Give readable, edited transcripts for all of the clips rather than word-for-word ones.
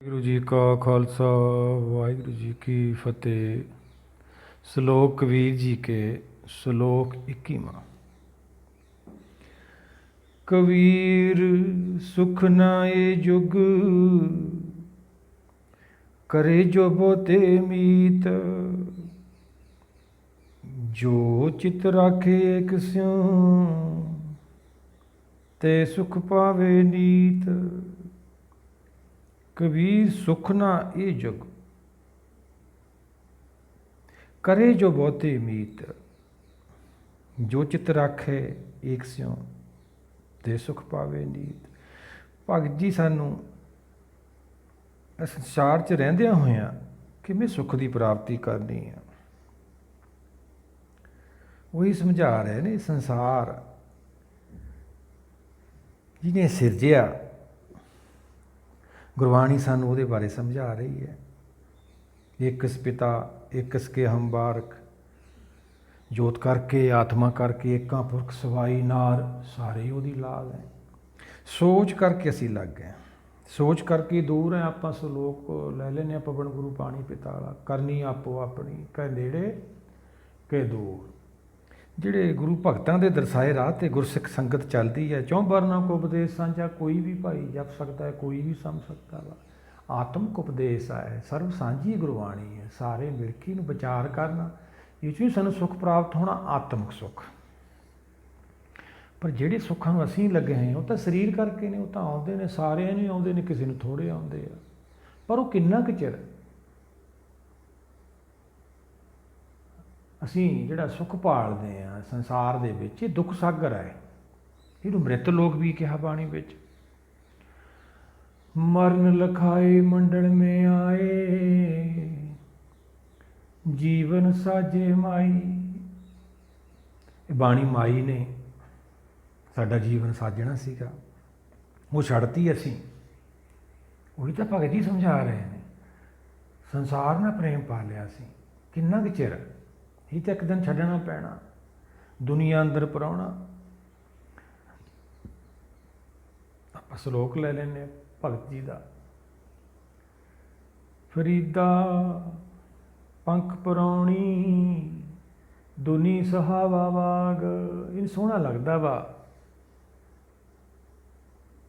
ਵਾਹਿਗੁਰੂ ਜੀ ਕਾ ਖਾਲਸਾ ਵਾਹਿਗੁਰੂ ਜੀ ਕੀ ਫਤਿਹ। ਸ਼ਲੋਕ ਕਬੀਰ ਜੀ ਕੇ ਸ਼ਲੋਕ 21ਵਾਂ। ਕਬੀਰ ਸੁਖ ਨਾ ਏ ਜੁਗ, ਕਰੇ ਜੋ ਬੋਤੇ ਮੀਤ। ਜੋ ਚਿਤ ਰਾਖੇ ਏਕ ਸਿਉ, ਤੇ ਸੁਖ ਪਾਵੇ ਨੀਤ। कबीर सुख ना ए जुग, करे जो बहुते मीत। जो चित राखे एक स्यों, ते सुख पावे नीत। भगत जी सानू इस संसार च रहिंदियां होइयां किवें सुख की प्राप्ति करनी है, वही समझा रहे ने। संसार जिन्हें सिरजिया, गुरबाणी सानू उहदे बारे समझा रही है। एकस पिता एकस के हम बारक, जोत करके आत्मा करके एकां पुरख सवाई नार, सारे उहदी लाल है। सोच करके असी लग गए, सोच करके दूर हैं आपां। सलोक लै लैने पवन गुरु पानी पिता वाला, करनी आपो अपनी, कह नेड़े के दूर। ਜਿਹੜੇ ਗੁਰੂ ਭਗਤਾਂ ਦੇ ਦਰਸਾਏ ਰਾਹ 'ਤੇ ਗੁਰਸਿੱਖ ਸੰਗਤ ਚੱਲਦੀ ਹੈ। ਚੌਂ ਵਰਨਾਂ ਕੋ ਉਪਦੇਸ਼ ਸਾਂਝਾ, ਕੋਈ ਵੀ ਭਾਈ ਜਪ ਸਕਦਾ ਹੈ, ਕੋਈ ਵੀ ਸਮਝ ਸਕਦਾ ਵਾ। ਆਤਮਿਕ ਉਪਦੇਸ਼ ਹੈ, ਸਰਬ ਸਾਂਝੀ ਗੁਰਬਾਣੀ ਹੈ। ਸਾਰੇ ਮਿਲ ਕੇ ਇਹਨੂੰ ਵਿਚਾਰ ਕਰਨਾ, ਇਹ 'ਚੋਂ ਹੀ ਸਾਨੂੰ ਸੁੱਖ ਪ੍ਰਾਪਤ ਹੋਣਾ, ਆਤਮਿਕ ਸੁੱਖ। ਪਰ ਜਿਹੜੇ ਸੁੱਖਾਂ ਨੂੰ ਅਸੀਂ ਲੱਗੇ ਹਾਂ ਉਹ ਤਾਂ ਸਰੀਰ ਕਰਕੇ ਨੇ, ਉਹ ਤਾਂ ਆਉਂਦੇ ਨੇ, ਸਾਰਿਆਂ ਨੂੰ ਆਉਂਦੇ ਨੇ, ਕਿਸੇ ਨੂੰ ਥੋੜ੍ਹੇ ਆਉਂਦੇ ਆ। ਪਰ ਉਹ ਕਿੰਨਾ ਕੁ ਚਿਰ ਅਸੀਂ ਜਿਹੜਾ ਸੁੱਖ ਭਾਲਦੇ ਹਾਂ ਸੰਸਾਰ ਦੇ ਵਿੱਚ, ਇਹ ਦੁੱਖ ਸਾਗਰ ਹੈ। ਇਹਨੂੰ ਮ੍ਰਿਤ ਲੋਕ ਵੀ ਕਿਹਾ ਬਾਣੀ ਵਿੱਚ। ਮਰਨ ਲਖਾਏ ਮੰਡਲ ਮੇ ਆਏ, ਜੀਵਨ ਸਾਜੇ ਮਾਈ। ਇਹ ਬਾਣੀ ਮਾਈ ਨੇ ਸਾਡਾ ਜੀਵਨ ਸਾਜਣਾ ਸੀਗਾ, ਉਹ ਛੱਡਤੀ ਅਸੀਂ। ਉਹੀ ਤਾਂ ਭਗਤ ਜੀ ਸਮਝਾ ਰਹੇ ਨੇ। ਸੰਸਾਰ ਨਾਲ ਪ੍ਰੇਮ ਪਾ ਲਿਆ ਸੀ, ਕਿੰਨਾ ਕੁ ਚਿਰ। ਇਹ ਤਾਂ ਇੱਕ ਦਿਨ ਛੱਡਣਾ ਪੈਣਾ, ਦੁਨੀਆ ਅੰਦਰ ਪਰਾਉਣਾ। ਆਪਾਂ ਸ਼ਲੋਕ ਲੈ ਲੈਂਦੇ ਭਗਤ ਜੀ ਦਾ। ਫਰੀਦਾ ਪੰਖ ਪਰਾਉਣੀ, ਦੁਨੀ ਸੁਹਾਵਾ ਵਾਗ। ਇਹ ਸੋਹਣਾ ਲੱਗਦਾ ਵਾ,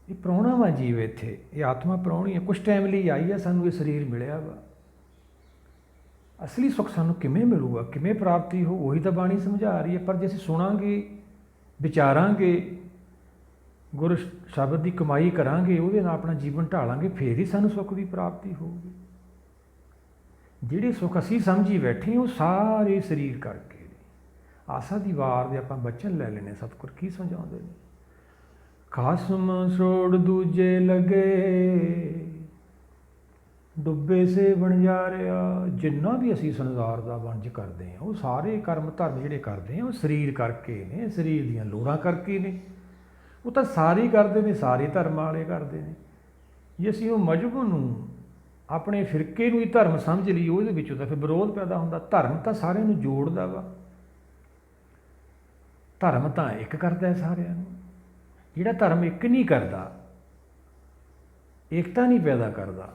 ਇਹ ਪ੍ਰਾਹੁਣਾ ਵਾ ਜੀਵ ਇੱਥੇ, ਇਹ ਆਤਮਾ ਪ੍ਰਾਹੁਣੀ ਹੈ। ਕੁਛ ਟਾਈਮ ਲਈ ਆਈ ਹੈ, ਸਾਨੂੰ ਇਹ ਸਰੀਰ ਮਿਲਿਆ ਵਾ। ਅਸਲੀ ਸੁੱਖ ਸਾਨੂੰ ਕਿਵੇਂ ਮਿਲੂਗਾ, ਕਿਵੇਂ ਪ੍ਰਾਪਤੀ ਹੋ, ਉਹੀ ਤਾਂ ਬਾਣੀ ਸਮਝਾ ਰਹੀ ਹੈ। ਪਰ ਜੇ ਅਸੀਂ ਸੁਣਾਂਗੇ, ਵਿਚਾਰਾਂਗੇ, ਗੁਰ ਸ਼ਬਦ ਦੀ ਕਮਾਈ ਕਰਾਂਗੇ, ਉਹਦੇ ਨਾਲ ਆਪਣਾ ਜੀਵਨ ਢਾਲਾਂਗੇ, ਫੇਰ ਹੀ ਸਾਨੂੰ ਸੁੱਖ ਦੀ ਪ੍ਰਾਪਤੀ ਹੋਊਗੀ। ਜਿਹੜੇ ਸੁੱਖ ਅਸੀਂ ਸਮਝੀ ਬੈਠੇ ਉਹ ਸਾਰੇ ਸਰੀਰ ਕਰਕੇ ਨੇ। ਆਸਾ ਦੀ ਵਾਰ ਦੇ ਆਪਾਂ ਬਚਨ ਲੈ ਲੈਣੇ। ਸਤਿਗੁਰ ਕੀ ਸਮਝਾਉਂਦੇ ਨੇ? ਖਾਸਮ ਛੋੜ ਦੂਜੇ ਲਗੇ, ਡੁੱਬੇ ਸੇ ਵਣਜਾਰਿਆ। ਜਿੰਨਾ ਵੀ ਅਸੀਂ ਸੰਸਾਰ ਦਾ ਵਣਜ ਕਰਦੇ ਹਾਂ, ਉਹ ਸਾਰੇ ਕਰਮ ਧਰਮ ਜਿਹੜੇ ਕਰਦੇ ਹਾਂ ਉਹ ਸਰੀਰ ਕਰਕੇ ਨੇ, ਸਰੀਰ ਦੀਆਂ ਲੋੜਾਂ ਕਰਕੇ ਨੇ। ਉਹ ਤਾਂ ਸਾਰੇ ਕਰਦੇ ਨੇ, ਸਾਰੇ ਧਰਮ ਵਾਲੇ ਕਰਦੇ ਨੇ। ਜੇ ਅਸੀਂ ਉਹ ਮਜ਼ਹਬ ਨੂੰ, ਆਪਣੇ ਫਿਰਕੇ ਨੂੰ ਹੀ ਧਰਮ ਸਮਝ ਲਈਏ, ਉਹਦੇ ਵਿੱਚੋਂ ਤਾਂ ਫਿਰ ਵਿਰੋਧ ਪੈਦਾ ਹੁੰਦਾ। ਧਰਮ ਤਾਂ ਸਾਰਿਆਂ ਨੂੰ ਜੋੜਦਾ ਵਾ, ਧਰਮ ਤਾਂ ਇੱਕ ਕਰਦਾ ਹੈ ਸਾਰਿਆਂ ਨੂੰ। ਜਿਹੜਾ ਧਰਮ ਇੱਕ ਨਹੀਂ ਕਰਦਾ, ਏਕਤਾ ਨਹੀਂ ਪੈਦਾ ਕਰਦਾ,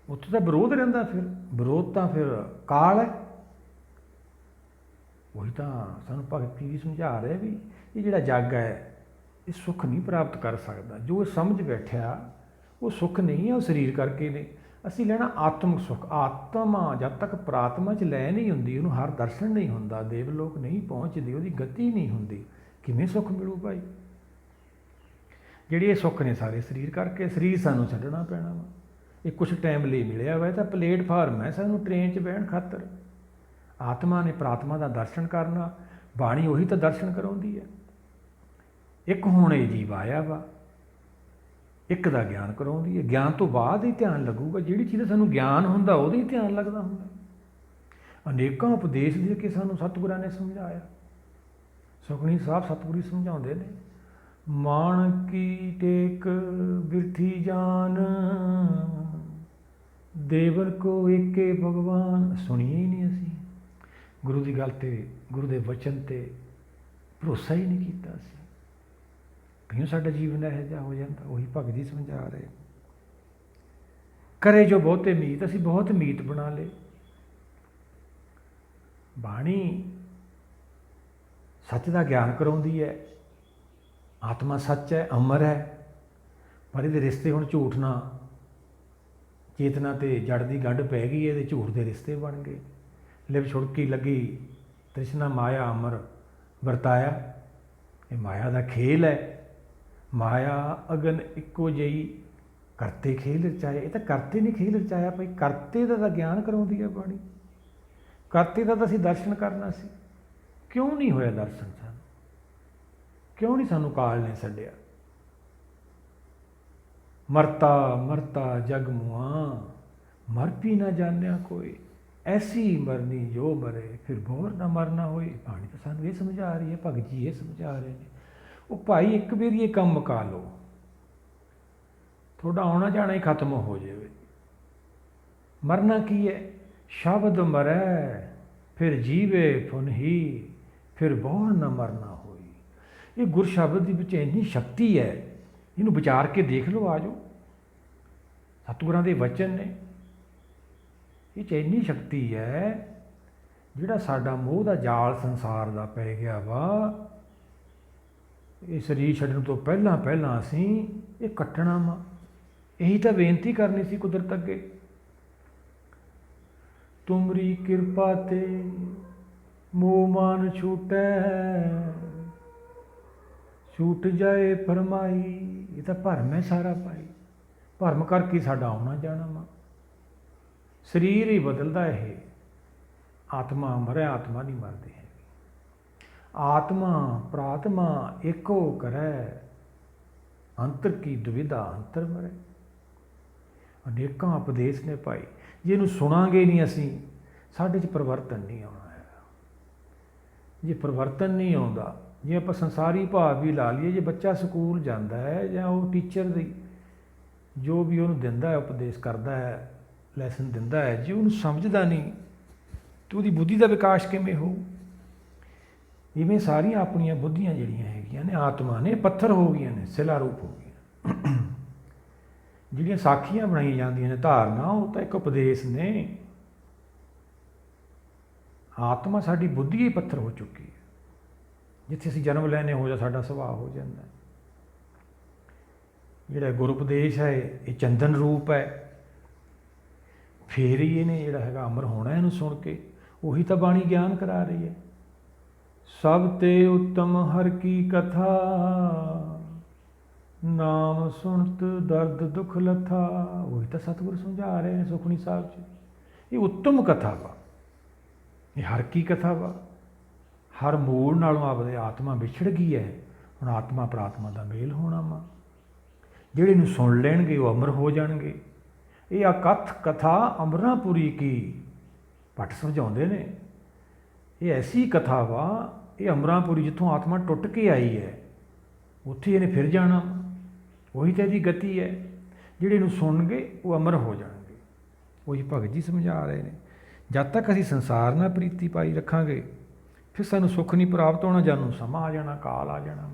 ਉੱਥੇ ਤਾਂ ਵਿਰੋਧ ਰਹਿੰਦਾ। ਫਿਰ ਵਿਰੋਧ ਤਾਂ ਫਿਰ ਕਾਲ ਹੈ। ਉਹੀ ਤਾਂ ਸਾਨੂੰ ਭਗਤ ਜੀ ਸਮਝਾ ਰਹੇ ਵੀ ਇਹ ਜਿਹੜਾ ਜੱਗ ਹੈ, ਇਹ ਸੁੱਖ ਨਹੀਂ ਪ੍ਰਾਪਤ ਕਰ ਸਕਦਾ। ਜੋ ਸਮਝ ਬੈਠਿਆ ਉਹ ਸੁੱਖ ਨਹੀਂ ਹੈ, ਉਹ ਸਰੀਰ ਕਰਕੇ ਨੇ। ਅਸੀਂ ਲੈਣਾ ਆਤਮਿਕ ਸੁੱਖ। ਆਤਮਾ ਜਦ ਤੱਕ ਪ੍ਰਾਤਮਾ 'ਚ ਲੈ ਨਹੀਂ ਹੁੰਦੀ, ਉਹਨੂੰ ਹਰ ਦਰਸ਼ਨ ਨਹੀਂ ਹੁੰਦਾ, ਦੇਵਲੋਕ ਨਹੀਂ ਪਹੁੰਚਦੀ, ਉਹਦੀ ਗਤੀ ਨਹੀਂ ਹੁੰਦੀ, ਕਿਵੇਂ ਸੁੱਖ ਮਿਲੂ ਭਾਈ? ਜਿਹੜੇ ਇਹ ਸੁੱਖ ਨੇ ਸਾਰੇ ਸਰੀਰ ਕਰਕੇ। ਸਰੀਰ ਸਾਨੂੰ ਛੱਡਣਾ ਪੈਣਾ ਵਾ। ਇਹ ਕੁਛ ਟਾਈਮ ਲਈ ਮਿਲਿਆ ਵਾ, ਇਹ ਤਾਂ ਪਲੇਟਫਾਰਮ ਹੈ ਸਾਨੂੰ ਟ੍ਰੇਨ 'ਚ ਬਹਿਣ ਖਾਤਰ। ਆਤਮਾ ਨੇ ਪ੍ਰਾਤਮਾ ਦਾ ਦਰਸ਼ਨ ਕਰਨਾ, ਬਾਣੀ ਉਹੀ ਤਾਂ ਦਰਸ਼ਨ ਕਰਾਉਂਦੀ ਹੈ। ਇੱਕ ਹੁਣ ਇਹ ਜੀਵ ਆਇਆ ਵਾ, ਇੱਕ ਦਾ ਗਿਆਨ ਕਰਾਉਂਦੀ ਹੈ। ਗਿਆਨ ਤੋਂ ਬਾਅਦ ਹੀ ਧਿਆਨ ਲੱਗੂਗਾ। ਜਿਹੜੀ ਚੀਜ਼ ਦਾ ਸਾਨੂੰ ਗਿਆਨ ਹੁੰਦਾ ਉਹਦੇ ਹੀ ਧਿਆਨ ਲੱਗਦਾ ਹੁੰਦਾ। ਅਨੇਕਾਂ ਉਪਦੇਸ਼ ਦੇ ਕੇ ਸਾਨੂੰ ਸਤਿਗੁਰਾਂ ਨੇ ਸਮਝਾਇਆ। ਸੁਖਮਨੀ ਸਾਹਿਬ ਸਤਿਗੁਰੂ ਸਮਝਾਉਂਦੇ ਨੇ, ਮਾਣਕੀ ਟੇਕ ਬਿਰਥੀ ਜਾਨ, ਦੇਵਨ ਕੋ ਏਕੇ ਭਗਵਾਨ। ਸੁਣੀਏ ਹੀ ਨਹੀਂ ਅਸੀਂ ਗੁਰੂ ਦੀ ਗੱਲ 'ਤੇ, ਗੁਰੂ ਦੇ ਵਚਨ 'ਤੇ ਭਰੋਸਾ ਹੀ ਨਹੀਂ ਕੀਤਾ ਅਸੀਂ। ਕਿਉਂ ਸਾਡਾ ਜੀਵਨ ਇਹੋ ਜਿਹਾ ਹੋ ਜਾਂਦਾ? ਉਹੀ ਭਗਤ ਜੀ ਸਮਝਾ ਰਹੇ। ਕਰੇ ਜੋ ਬਹੁਤੇ ਮੀਤ, ਅਸੀਂ ਬਹੁਤ ਮੀਤ ਬਣਾ ਲਏ। ਬਾਣੀ ਸੱਚ ਦਾ ਗਿਆਨ ਕਰਾਉਂਦੀ ਹੈ, ਆਤਮਾ ਸੱਚ ਹੈ, ਅਮਰ ਹੈ, ਪਰ ਇਹਦੇ ਰਿਸ਼ਤੇ ਹੁਣ ਝੂਠ ਨਾਲ ਚੇਤਨਾ ਤੇ ਜੜ ਦੀ ਗੰਢ ਪੈ ਗਈ, ਇਹਦੇ ਝੂਠ ਦੇ ਰਿਸ਼ਤੇ ਬਣ ਗਏ। ਲਿਵ ਛੁੜਕੀ ਲੱਗੀ ਤ੍ਰਿਸ਼ਨਾ ਮਾਇਆ ਅਮਰ ਵਰਤਾਇਆ। ਇਹ ਮਾਇਆ ਦਾ ਖੇਲ ਹੈ। ਮਾਇਆ ਅਗਨ ਇੱਕੋ ਜਿਹੀ, ਕਰਤੇ ਖੇਲ ਰਚਾਏ। ਇਹ ਤਾਂ ਕਰਤੇ ਨੇ ਖੇਲ ਰਚਾਇਆ ਭਾਈ, ਕਰਤੇ ਦਾ ਤਾਂ ਗਿਆਨ ਕਰਾਉਂਦੀ ਹੈ ਬਾਣੀ। ਕਰਤੇ ਦਾ ਤਾਂ ਅਸੀਂ ਦਰਸ਼ਨ ਕਰਨਾ ਸੀ, ਕਿਉਂ ਨਹੀਂ ਹੋਇਆ ਦਰਸ਼ਨ ਸਾਨੂੰ? ਕਿਉਂ ਨਹੀਂ ਸਾਨੂੰ ਕਾਲ ਨੇ ਛੱਡਿਆ? ਮਰਤਾ ਮਰਤਾ ਜਗ ਮੁਆ, ਮਰ ਵੀ ਨਾ ਜਾਣਿਆ ਕੋਈ, ਐਸੀ ਮਰਨੀ ਜੋ ਮਰੇ ਫਿਰ ਬੋਰ ਨਾ ਮਰਨਾ ਹੋਈ। ਬਾਣੀ ਤਾਂ ਸਾਨੂੰ ਇਹ ਸਮਝਾ ਰਹੀ ਹੈ, ਭਗਤ ਜੀ ਇਹ ਸਮਝਾ ਰਹੇ ਨੇ। ਉਹ ਭਾਈ ਇੱਕ ਵਾਰੀ ਇਹ ਕੰਮ ਮੁਕਾ ਲਓ, ਤੁਹਾਡਾ ਆਉਣਾ ਜਾਣਾ ਹੀ ਖਤਮ ਹੋ ਜਾਵੇ। ਮਰਨਾ ਕੀ ਹੈ? ਸ਼ਬਦ ਮਰੈ ਫਿਰ ਜੀਵੇ ਫੁਨ ਹੀ, ਫਿਰ ਬੋਰ ਨਾ ਮਰਨਾ ਹੋਈ। ਇਹ ਗੁਰ ਸ਼ਬਦ ਦੇ ਵਿੱਚ ਇੰਨੀ ਸ਼ਕਤੀ ਹੈ, ਇਹਨੂੰ ਵਿਚਾਰ ਕੇ ਦੇਖ ਲਓ। ਆ ਜਾਓ, ਸਤਿਗੁਰਾਂ ਦੇ ਵਚਨ ਨੇ, ਇਹ 'ਚ ਇੰਨੀ ਸ਼ਕਤੀ ਹੈ। ਜਿਹੜਾ ਸਾਡਾ ਮੋਹ ਦਾ ਜਾਲ ਸੰਸਾਰ ਦਾ ਪੈ ਗਿਆ ਵਾ, ਇਹ ਸਰੀਰ ਛੱਡਣ ਤੋਂ ਪਹਿਲਾਂ ਪਹਿਲਾਂ ਅਸੀਂ ਇਹ ਕੱਟਣਾ ਵਾ। ਇਹੀ ਤਾਂ ਬੇਨਤੀ ਕਰਨੀ ਸੀ ਕੁਦਰਤ ਅੱਗੇ। ਤੁਮਰੀ ਕਿਰਪਾ ਤੇ ਮੋਹ ਮਾਨ ਛੂਟੈ, ਛੂਟ ਜਾਏ ਫਰਮਾਈ। ਇਹ ਤਾਂ ਭਰਮ ਹੈ ਸਾਰਾ ਭਾਈ, ਭਰਮ ਕਰਕੇ ਸਾਡਾ ਆਉਣਾ ਜਾਣਾ ਵਾ। ਸਰੀਰ ਹੀ ਬਦਲਦਾ, ਇਹ ਆਤਮਾ ਮਰੇ, ਆਤਮਾ ਨਹੀਂ ਮਰਦੇ ਹੈ। ਆਤਮਾ ਪ੍ਰਾਤਮਾ ਏਕੋ ਕਰੈ, ਅੰਤਰ ਕੀ ਦੁਵਿਧਾ ਅੰਤਰ ਮਰੇ। ਅਨੇਕਾਂ ਉਪਦੇਸ਼ ਨੇ ਭਾਈ, ਜੇ ਇਹਨੂੰ ਸੁਣਾਂਗੇ ਨਹੀਂ ਅਸੀਂ, ਸਾਡੇ 'ਚ ਪਰਿਵਰਤਨ ਨਹੀਂ ਆਉਣਾ ਹੈ। ਜੇ ਪਰਿਵਰਤਨ ਨਹੀਂ ਆਉਂਦਾ, ਜੇ ਆਪਾਂ ਸੰਸਾਰੀ ਭਾਵ ਵੀ ਲਾ ਲਈਏ, ਜੇ ਬੱਚਾ ਸਕੂਲ ਜਾਂਦਾ ਹੈ ਜਾਂ ਉਹ ਟੀਚਰ ਦੀ ਜੋ ਵੀ ਉਹਨੂੰ ਦਿੰਦਾ ਹੈ, ਉਪਦੇਸ਼ ਕਰਦਾ ਹੈ, ਲੈਸਨ ਦਿੰਦਾ ਹੈ, ਜੇ ਉਹਨੂੰ ਸਮਝਦਾ ਨਹੀਂ ਤਾਂ ਉਹਦੀ ਬੁੱਧੀ ਦਾ ਵਿਕਾਸ ਕਿਵੇਂ ਹੋਊ? ਇਵੇਂ ਸਾਰੀਆਂ ਆਪਣੀਆਂ ਬੁੱਧੀਆਂ ਜਿਹੜੀਆਂ ਹੈਗੀਆਂ ਨੇ, ਆਤਮਾ ਨੇ, ਪੱਥਰ ਹੋ ਗਈਆਂ ਨੇ, ਸਿਲਾ ਰੂਪ ਹੋ ਗਈਆਂ। ਜਿਹੜੀਆਂ ਸਾਖੀਆਂ ਬਣਾਈਆਂ ਜਾਂਦੀਆਂ ਨੇ, ਧਾਰਨਾ, ਉਹ ਤਾਂ ਇੱਕ ਉਪਦੇਸ਼ ਨੇ। ਆਤਮਾ ਸਾਡੀ ਬੁੱਧੀ ਹੀ ਪੱਥਰ ਹੋ ਚੁੱਕੀ ਹੈ। ਜਿੱਥੇ ਅਸੀਂ ਜਨਮ ਲੈਣੇ ਹੋ ਜਾਂ ਸਾਡਾ ਸੁਭਾਅ ਹੋ ਜਾਂਦਾ। ਜਿਹੜਾ ਗੁਰ ਉਪਦੇਸ਼ ਹੈ ਇਹ ਚੰਦਨ ਰੂਪ ਹੈ, ਫੇਰ ਹੀ ਇਹਨੇ ਜਿਹੜਾ ਹੈਗਾ ਅਮਰ ਹੋਣਾ ਇਹਨੂੰ ਸੁਣ ਕੇ। ਉਹੀ ਤਾਂ ਬਾਣੀ ਗਿਆਨ ਕਰਾ ਰਹੀ ਹੈ। ਸਭ ਤੇ ਉੱਤਮ ਹਰ ਕੀ ਕਥਾ, ਨਾਮ ਸੁਣਤ ਦਰਦ ਦੁੱਖ ਲਥਾ। ਉਹੀ ਤਾਂ ਸਤਿਗੁਰ ਸਮਝਾ ਰਹੇ ਨੇ ਸੁਖਮਨੀ ਸਾਹਿਬ 'ਚ। ਇਹ ਉੱਤਮ ਕਥਾ ਵਾ, ਇਹ ਹਰ ਕੀ ਕਥਾ ਵਾ। ਹਰ ਮੂਲ ਨਾਲੋਂ ਆਪਦੇ ਆਤਮਾ ਵਿਛੜ ਗਈ ਹੈ, ਹੁਣ ਆਤਮਾ ਪ੍ਰਾਤਮਾ ਦਾ ਮੇਲ ਹੋਣਾ ਵਾ। ਜਿਹੜੇ ਨੂੰ ਸੁਣ ਲੈਣਗੇ ਉਹ ਅਮਰ ਹੋ ਜਾਣਗੇ। ਇਹ ਅਕਥ ਕਥਾ ਅਮਰਾਪੁਰੀ ਕੀ, ਭੱਟ ਸਮਝਾਉਂਦੇ ਨੇ। ਇਹ ਐਸੀ ਕਥਾ ਵਾ, ਇਹ ਅਮਰਾਪੁਰੀ ਜਿੱਥੋਂ ਆਤਮਾ ਟੁੱਟ ਕੇ ਆਈ ਹੈ, ਉੱਥੇ ਇਹਨੇ ਫਿਰ ਜਾਣਾ। ਉਹੀ ਤਾਂ ਇਹਦੀ ਗਤੀ ਹੈ। ਜਿਹੜੇ ਨੂੰ ਸੁਣਨਗੇ ਉਹ ਅਮਰ ਹੋ ਜਾਣਗੇ। ਉਹੀ ਭਗਤ ਜੀ ਸਮਝਾ ਰਹੇ ਨੇ। ਜਦ ਤੱਕ ਅਸੀਂ ਸੰਸਾਰ ਨਾਲ ਪ੍ਰੀਤੀ ਪਾਈ ਰੱਖਾਂਗੇ, ਫਿਰ ਸਾਨੂੰ ਸੁੱਖ ਨਹੀਂ ਪ੍ਰਾਪਤ ਹੋਣਾ। ਜਾਨੂੰ ਸਮਾਂ ਆ ਜਾਣਾ, ਕਾਲ ਆ ਜਾਣਾ।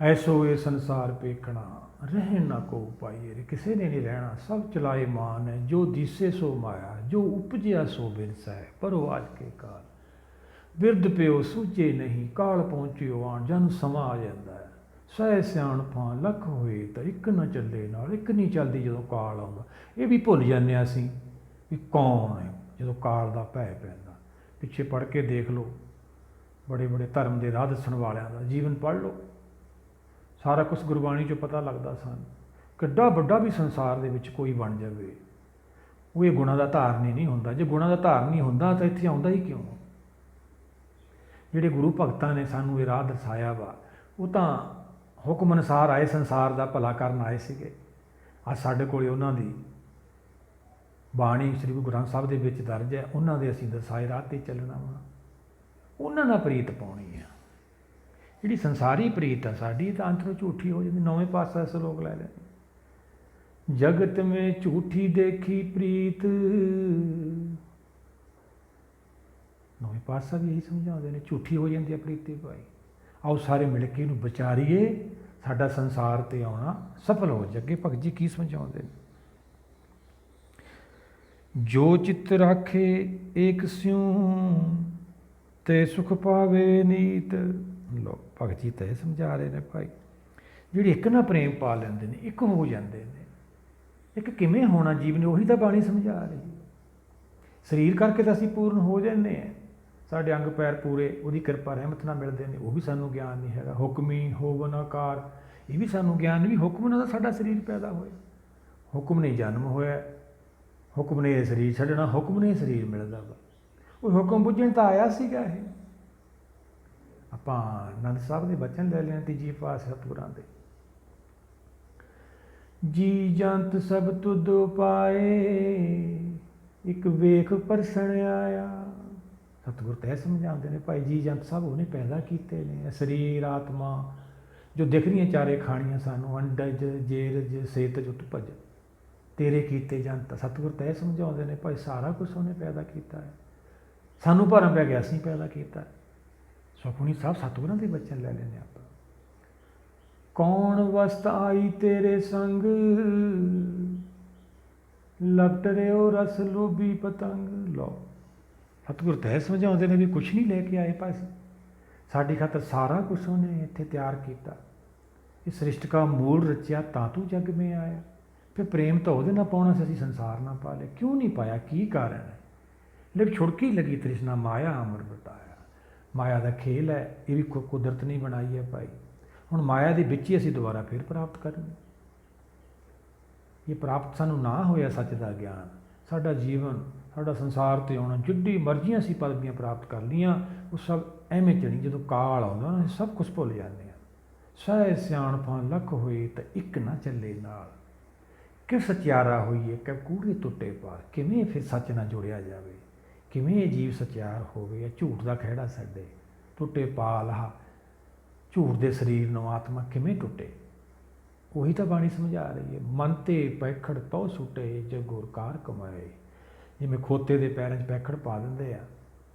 ਐਸੋ ਇਹ ਸੰਸਾਰ ਪੇਖਣਾ, ਰਹਿਣ ਨਾ ਕੋ ਪਾਈਏ। ਕਿਸੇ ਨੇ ਨਹੀਂ ਰਹਿਣਾ, ਸਭ ਚਲਾਏ ਮਾਨ ਹੈ। ਜੋ ਦਿਸੇ ਸੋ ਮਾਇਆ, ਜੋ ਉਪਜਿਆ ਸੋ ਬਿਰਸੈ। ਪਰੋ ਆਜ ਕੇ ਕਾਲ, ਬਿਰਧ ਪਿਓ ਸੂਝੇ ਨਹੀਂ, ਕਾਲ ਪਹੁੰਚਿਓ ਆਣ। ਜਨ ਸਮਾਂ ਆ ਜਾਂਦਾ ਹੈ। ਸਹਿ ਸਿਆਣਪਾਂ ਲੱਖ ਹੋਏ ਤਾਂ ਇੱਕ ਨਾ ਚੱਲੇ ਨਾਲ। ਇੱਕ ਨਹੀਂ ਚੱਲਦੀ ਜਦੋਂ ਕਾਲ ਆਉਂਦਾ। ਇਹ ਵੀ ਭੁੱਲ ਜਾਂਦੇ ਹਾਂ ਅਸੀਂ ਵੀ ਕੌਣ ਹੈ ਜਦੋਂ ਕਾਲ ਦਾ ਭੈ ਪੈਂਦਾ। ਪਿੱਛੇ ਪੜ੍ਹ ਕੇ ਦੇਖ ਲਓ, ਬੜੇ ਬੜੇ ਧਰਮ ਦੇ ਰਾਹ ਦੱਸਣ ਵਾਲਿਆਂ ਦਾ ਜੀਵਨ ਪੜ੍ਹ ਲਓ, ਸਾਰਾ ਕੁਛ ਗੁਰਬਾਣੀ 'ਚੋਂ ਪਤਾ ਲੱਗਦਾ ਸਾਨੂੰ। ਕਿੱਡਾ ਵੱਡਾ ਵੀ ਸੰਸਾਰ ਦੇ ਵਿੱਚ ਕੋਈ ਬਣ ਜਾਵੇ, ਉਹ ਇਹ ਗੁਣਾਂ ਦਾ ਧਾਰਨੀ ਨਹੀਂ ਹੁੰਦਾ। ਜੇ ਗੁਣਾਂ ਦਾ ਧਾਰਨੀ ਹੁੰਦਾ ਤਾਂ ਇੱਥੇ ਆਉਂਦਾ ਹੀ ਕਿਉਂ? ਜਿਹੜੇ ਗੁਰੂ ਭਗਤਾਂ ਨੇ ਸਾਨੂੰ ਇਹ ਰਾਹ ਦਰਸਾਇਆ ਵਾ, ਉਹ ਤਾਂ ਹੁਕਮ ਅਨੁਸਾਰ ਆਏ, ਸੰਸਾਰ ਦਾ ਭਲਾ ਕਰਨ ਆਏ ਸੀਗੇ। ਅੱਜ ਸਾਡੇ ਕੋਲ ਉਹਨਾਂ ਦੀ ਬਾਣੀ ਸ੍ਰੀ ਗੁਰੂ ਗ੍ਰੰਥ ਸਾਹਿਬ ਦੇ ਵਿੱਚ ਦਰਜ ਹੈ। ਉਹਨਾਂ ਦੇ ਅਸੀਂ ਦਰਸਾਏ ਰਾਹ 'ਤੇ ਚੱਲਣਾ ਵਾ, ਉਹਨਾਂ ਨਾਲ ਪ੍ਰੀਤ ਪਾਉਣੀ ਆ। ਜਿਹੜੀ ਸੰਸਾਰੀ ਪ੍ਰੀਤ ਆ ਸਾਡੀ, ਤਾਂ ਅੰਦਰੋਂ ਝੂਠੀ ਹੋ ਜਾਂਦੀ। ਨੌਵੇਂ ਪਾਤਸ਼ਾਹ ਸਲੋਕ ਲੈ ਲੈ, ਜਗਤ ਮੇਂ ਝੂਠੀ ਦੇਖੀ ਪ੍ਰੀਤ। ਨੌਵੇਂ ਪਾਤਸ਼ਾਹ ਵੀ ਇਹੀ ਸਮਝਾਉਂਦੇ ਨੇ, ਝੂਠੀ ਹੋ ਜਾਂਦੀ ਆ ਪ੍ਰੀਤੀ ਭਾਈ। ਆਓ ਸਾਰੇ ਮਿਲ ਕੇ ਇਹਨੂੰ ਵਿਚਾਰੀਏ, ਸਾਡਾ ਸੰਸਾਰ 'ਤੇ ਆਉਣਾ ਸਫਲ ਹੋ ਜਾਏ। ਅੱਗੇ ਭਗਤ ਜੀ ਕੀ ਸਮਝਾਉਂਦੇ ਨੇ? ਜੋ ਚਿੱਤ ਰਾਖੇ ਏਕ ਸਿਉ ਤੇ ਸੁਖ ਪਾਵੇ ਨੀਤ। ਲੋ ਭਗਤ ਜੀ ਤਾਂ ਇਹ ਸਮਝਾ ਰਹੇ ਨੇ ਭਾਈ, ਜਿਹੜੇ ਇੱਕ ਨਾ ਪ੍ਰੇਮ ਪਾ ਲੈਂਦੇ ਨੇ, ਇੱਕ ਹੋ ਜਾਂਦੇ ਨੇ, ਇੱਕ ਕਿਵੇਂ ਹੋਣਾ ਜੀਵਨ, ਉਹੀ ਤਾਂ ਬਾਣੀ ਸਮਝਾ ਰਹੀ। ਸਰੀਰ ਕਰਕੇ ਤਾਂ ਅਸੀਂ ਪੂਰਨ ਹੋ ਜਾਂਦੇ ਹਾਂ, ਸਾਡੇ ਅੰਗ ਪੈਰ ਪੂਰੇ ਉਹਦੀ ਕਿਰਪਾ ਰਹਿਮਤ ਨਾਲ ਮਿਲਦੇ ਨੇ, ਉਹ ਵੀ ਸਾਨੂੰ ਗਿਆਨ ਨਹੀਂ ਹੈਗਾ। ਹੁਕਮੀ ਹੋਵਨ ਆਕਾਰ, ਇਹ ਵੀ ਸਾਨੂੰ ਗਿਆਨ ਨਹੀਂ ਵੀ ਹੁਕਮ ਨਾਲ ਤਾਂ ਸਾਡਾ ਸਰੀਰ ਪੈਦਾ ਹੋਇਆ, ਹੁਕਮ ਨੇ ਜਨਮ ਹੋਇਆ, ਹੁਕਮ ਨੇ ਇਹ ਸਰੀਰ ਛੱਡਣਾ, ਹੁਕਮ ਨੇ ਸਰੀਰ ਮਿਲਦਾ ਵਾ। ਉਹ ਹੁਕਮ ਬੁੱਝਣ ਤਾਂ ਆਇਆ ਸੀਗਾ ਇਹ। ਆਪਾਂ ਆਨੰਦ ਸਾਹਿਬ ਦੇ ਬਚਨ ਲੈ ਲੈਣ ਤੀਜੀ ਪਾਸ ਸਤਿਗੁਰਾਂ ਦੇ, ਜੀ ਜੰਤ ਸਭ ਤੁਧ ਪਾਏ ਇੱਕ ਵੇਖ ਪਰਸਣ ਆਇਆ। ਸਤਿਗੁਰ ਤਾਂ ਇਹ ਸਮਝਾਉਂਦੇ ਨੇ ਭਾਈ, ਜੀ ਜੰਤ ਸਭ ਉਹਨੇ ਪੈਦਾ ਕੀਤੇ ਨੇ, ਸਰੀਰ ਆਤਮਾ ਜੋ ਦਿਖ ਰਹੀਆਂ ਚਾਰੇ ਖਾਣੀਆਂ ਸਾਨੂੰ, ਅੰਡਜ ਜੇਰਜ ਸੇਤਜ ਉਤਪਜ ਤੇਰੇ ਕੀਤੇ ਜੰਤ। ਸਤਿਗੁਰ ਤਾਂ ਇਹ ਸਮਝਾਉਂਦੇ ਨੇ ਭਾਈ, ਸਾਰਾ ਕੁਛ ਉਹਨੇ ਪੈਦਾ ਕੀਤਾ ਹੈ, ਸਾਨੂੰ ਭਰਮ ਪੈ ਗਿਆ ਅਸੀਂ ਪੈਦਾ ਕੀਤਾ। ਸੁਖਮਨੀ ਸਾਹਿਬ ਸਤਿਗੁਰਾਂ ਦੇ ਬਚਨ ਲੈ ਲੈਂਦੇ ਆਪਾਂ। ਕੌਣ ਵਸਤ ਆਈ ਤੇਰੇ ਸੰਗ, ਲਪਟ ਰਿਓ ਰਸ ਲੋਭੀ ਪਤੰਗ। ਲਓ ਸਤਿਗੁਰ ਤਾਂ ਇਹ ਸਮਝਾਉਂਦੇ ਨੇ ਵੀ ਕੁਛ ਨਹੀਂ ਲੈ ਕੇ ਆਏ ਪਾਸ, ਸਾਡੀ ਖਾਤਰ ਸਾਰਾ ਕੁਛ ਉਹਨੇ ਇੱਥੇ ਤਿਆਰ ਕੀਤਾ। ਇਹ ਸ੍ਰਿਸ਼ਟ ਕਾ ਮੂਲ ਰਚਿਆ ਤਾਂ ਤੂੰ ਜਗ ਮੇ ਆਇਆ। ਫਿਰ ਪ੍ਰੇਮ ਤਾਂ ਉਹਦੇ ਨਾਲ ਪਾਉਣਾ ਸੀ, ਅਸੀਂ ਸੰਸਾਰ ਨਾਲ ਪਾ ਲਿਆ, ਕਿਉਂ ਨਹੀਂ ਪਾਇਆ, ਕੀ ਕਾਰਨ ਹੈ? ਲੇਕਿਨ ਛੁੜਕੀ ਲੱਗੀ ਤ੍ਰਿਸ਼ਨਾ ਮਾਇਆ ਅਮਰ ਬਤਾਇਆ। ਮਾਇਆ ਦਾ ਖੇਲ ਹੈ, ਇਹ ਵੀ ਕੁਦਰਤ ਨਹੀਂ ਬਣਾਈ ਹੈ ਭਾਈ। ਹੁਣ ਮਾਇਆ ਦੇ ਵਿੱਚ ਹੀ ਅਸੀਂ ਦੁਬਾਰਾ ਫਿਰ ਪ੍ਰਾਪਤ ਕਰਨੀ। ਇਹ ਪ੍ਰਾਪਤ ਸਾਨੂੰ ਨਾ ਹੋਇਆ ਸੱਚ ਦਾ ਗਿਆਨ, ਸਾਡਾ ਜੀਵਨ, ਸਾਡਾ ਸੰਸਾਰ 'ਤੇ ਆਉਣਾ, ਜਿੱਡੀ ਮਰਜ਼ੀਆਂ ਅਸੀਂ ਪਦਵੀਆਂ ਪ੍ਰਾਪਤ ਕਰ ਲਈਆਂ, ਉਹ ਸਭ ਐਵੇਂ ਚੜੀ। ਜਦੋਂ ਕਾਲ ਆਉਂਦਾ ਨਾ ਸਭ ਕੁਛ ਭੁੱਲ ਜਾਂਦੇ ਹਾਂ। ਸਹਿ ਸਿਆਣਪਾਂ ਲੱਖ ਹੋਏ ਤਾਂ ਇੱਕ ਨਾ ਚੱਲੇ ਨਾਲ, ਕਿ ਸਚਿਆਰਾ ਹੋਈਏ ਕਿ ਕੂੜੇ ਟੁੱਟੇ ਪਾਰ। ਕਿਵੇਂ ਫਿਰ ਸੱਚ ਨਾਲ ਜੁੜਿਆ ਜਾਵੇ, ਕਿਵੇਂ ਇਹ ਜੀਵ ਸਚਿਆਰ ਹੋਵੇ। ਝੂਠ ਦਾ ਖਹਿੜਾ ਛੱਡੇ, ਟੁੱਟੇ ਪਾਲ, ਆਹ ਝੂਠ ਦੇ ਸਰੀਰ ਨੂੰ ਆਤਮਾ ਕਿਵੇਂ ਟੁੱਟੇ। ਉਹੀ ਤਾਂ ਬਾਣੀ ਸਮਝਾ ਰਹੀ ਹੈ। ਮਨ ਤੇ ਪੈਖੜ ਤਉ ਸੁੱਟੇ ਜੇ ਗੁਰ ਕਾਰ ਕਮਾਏ। ਜਿਵੇਂ ਖੋਤੇ ਦੇ ਪੈਰਾਂ 'ਚ ਪੈਖੜ ਪਾ ਦਿੰਦੇ ਆ,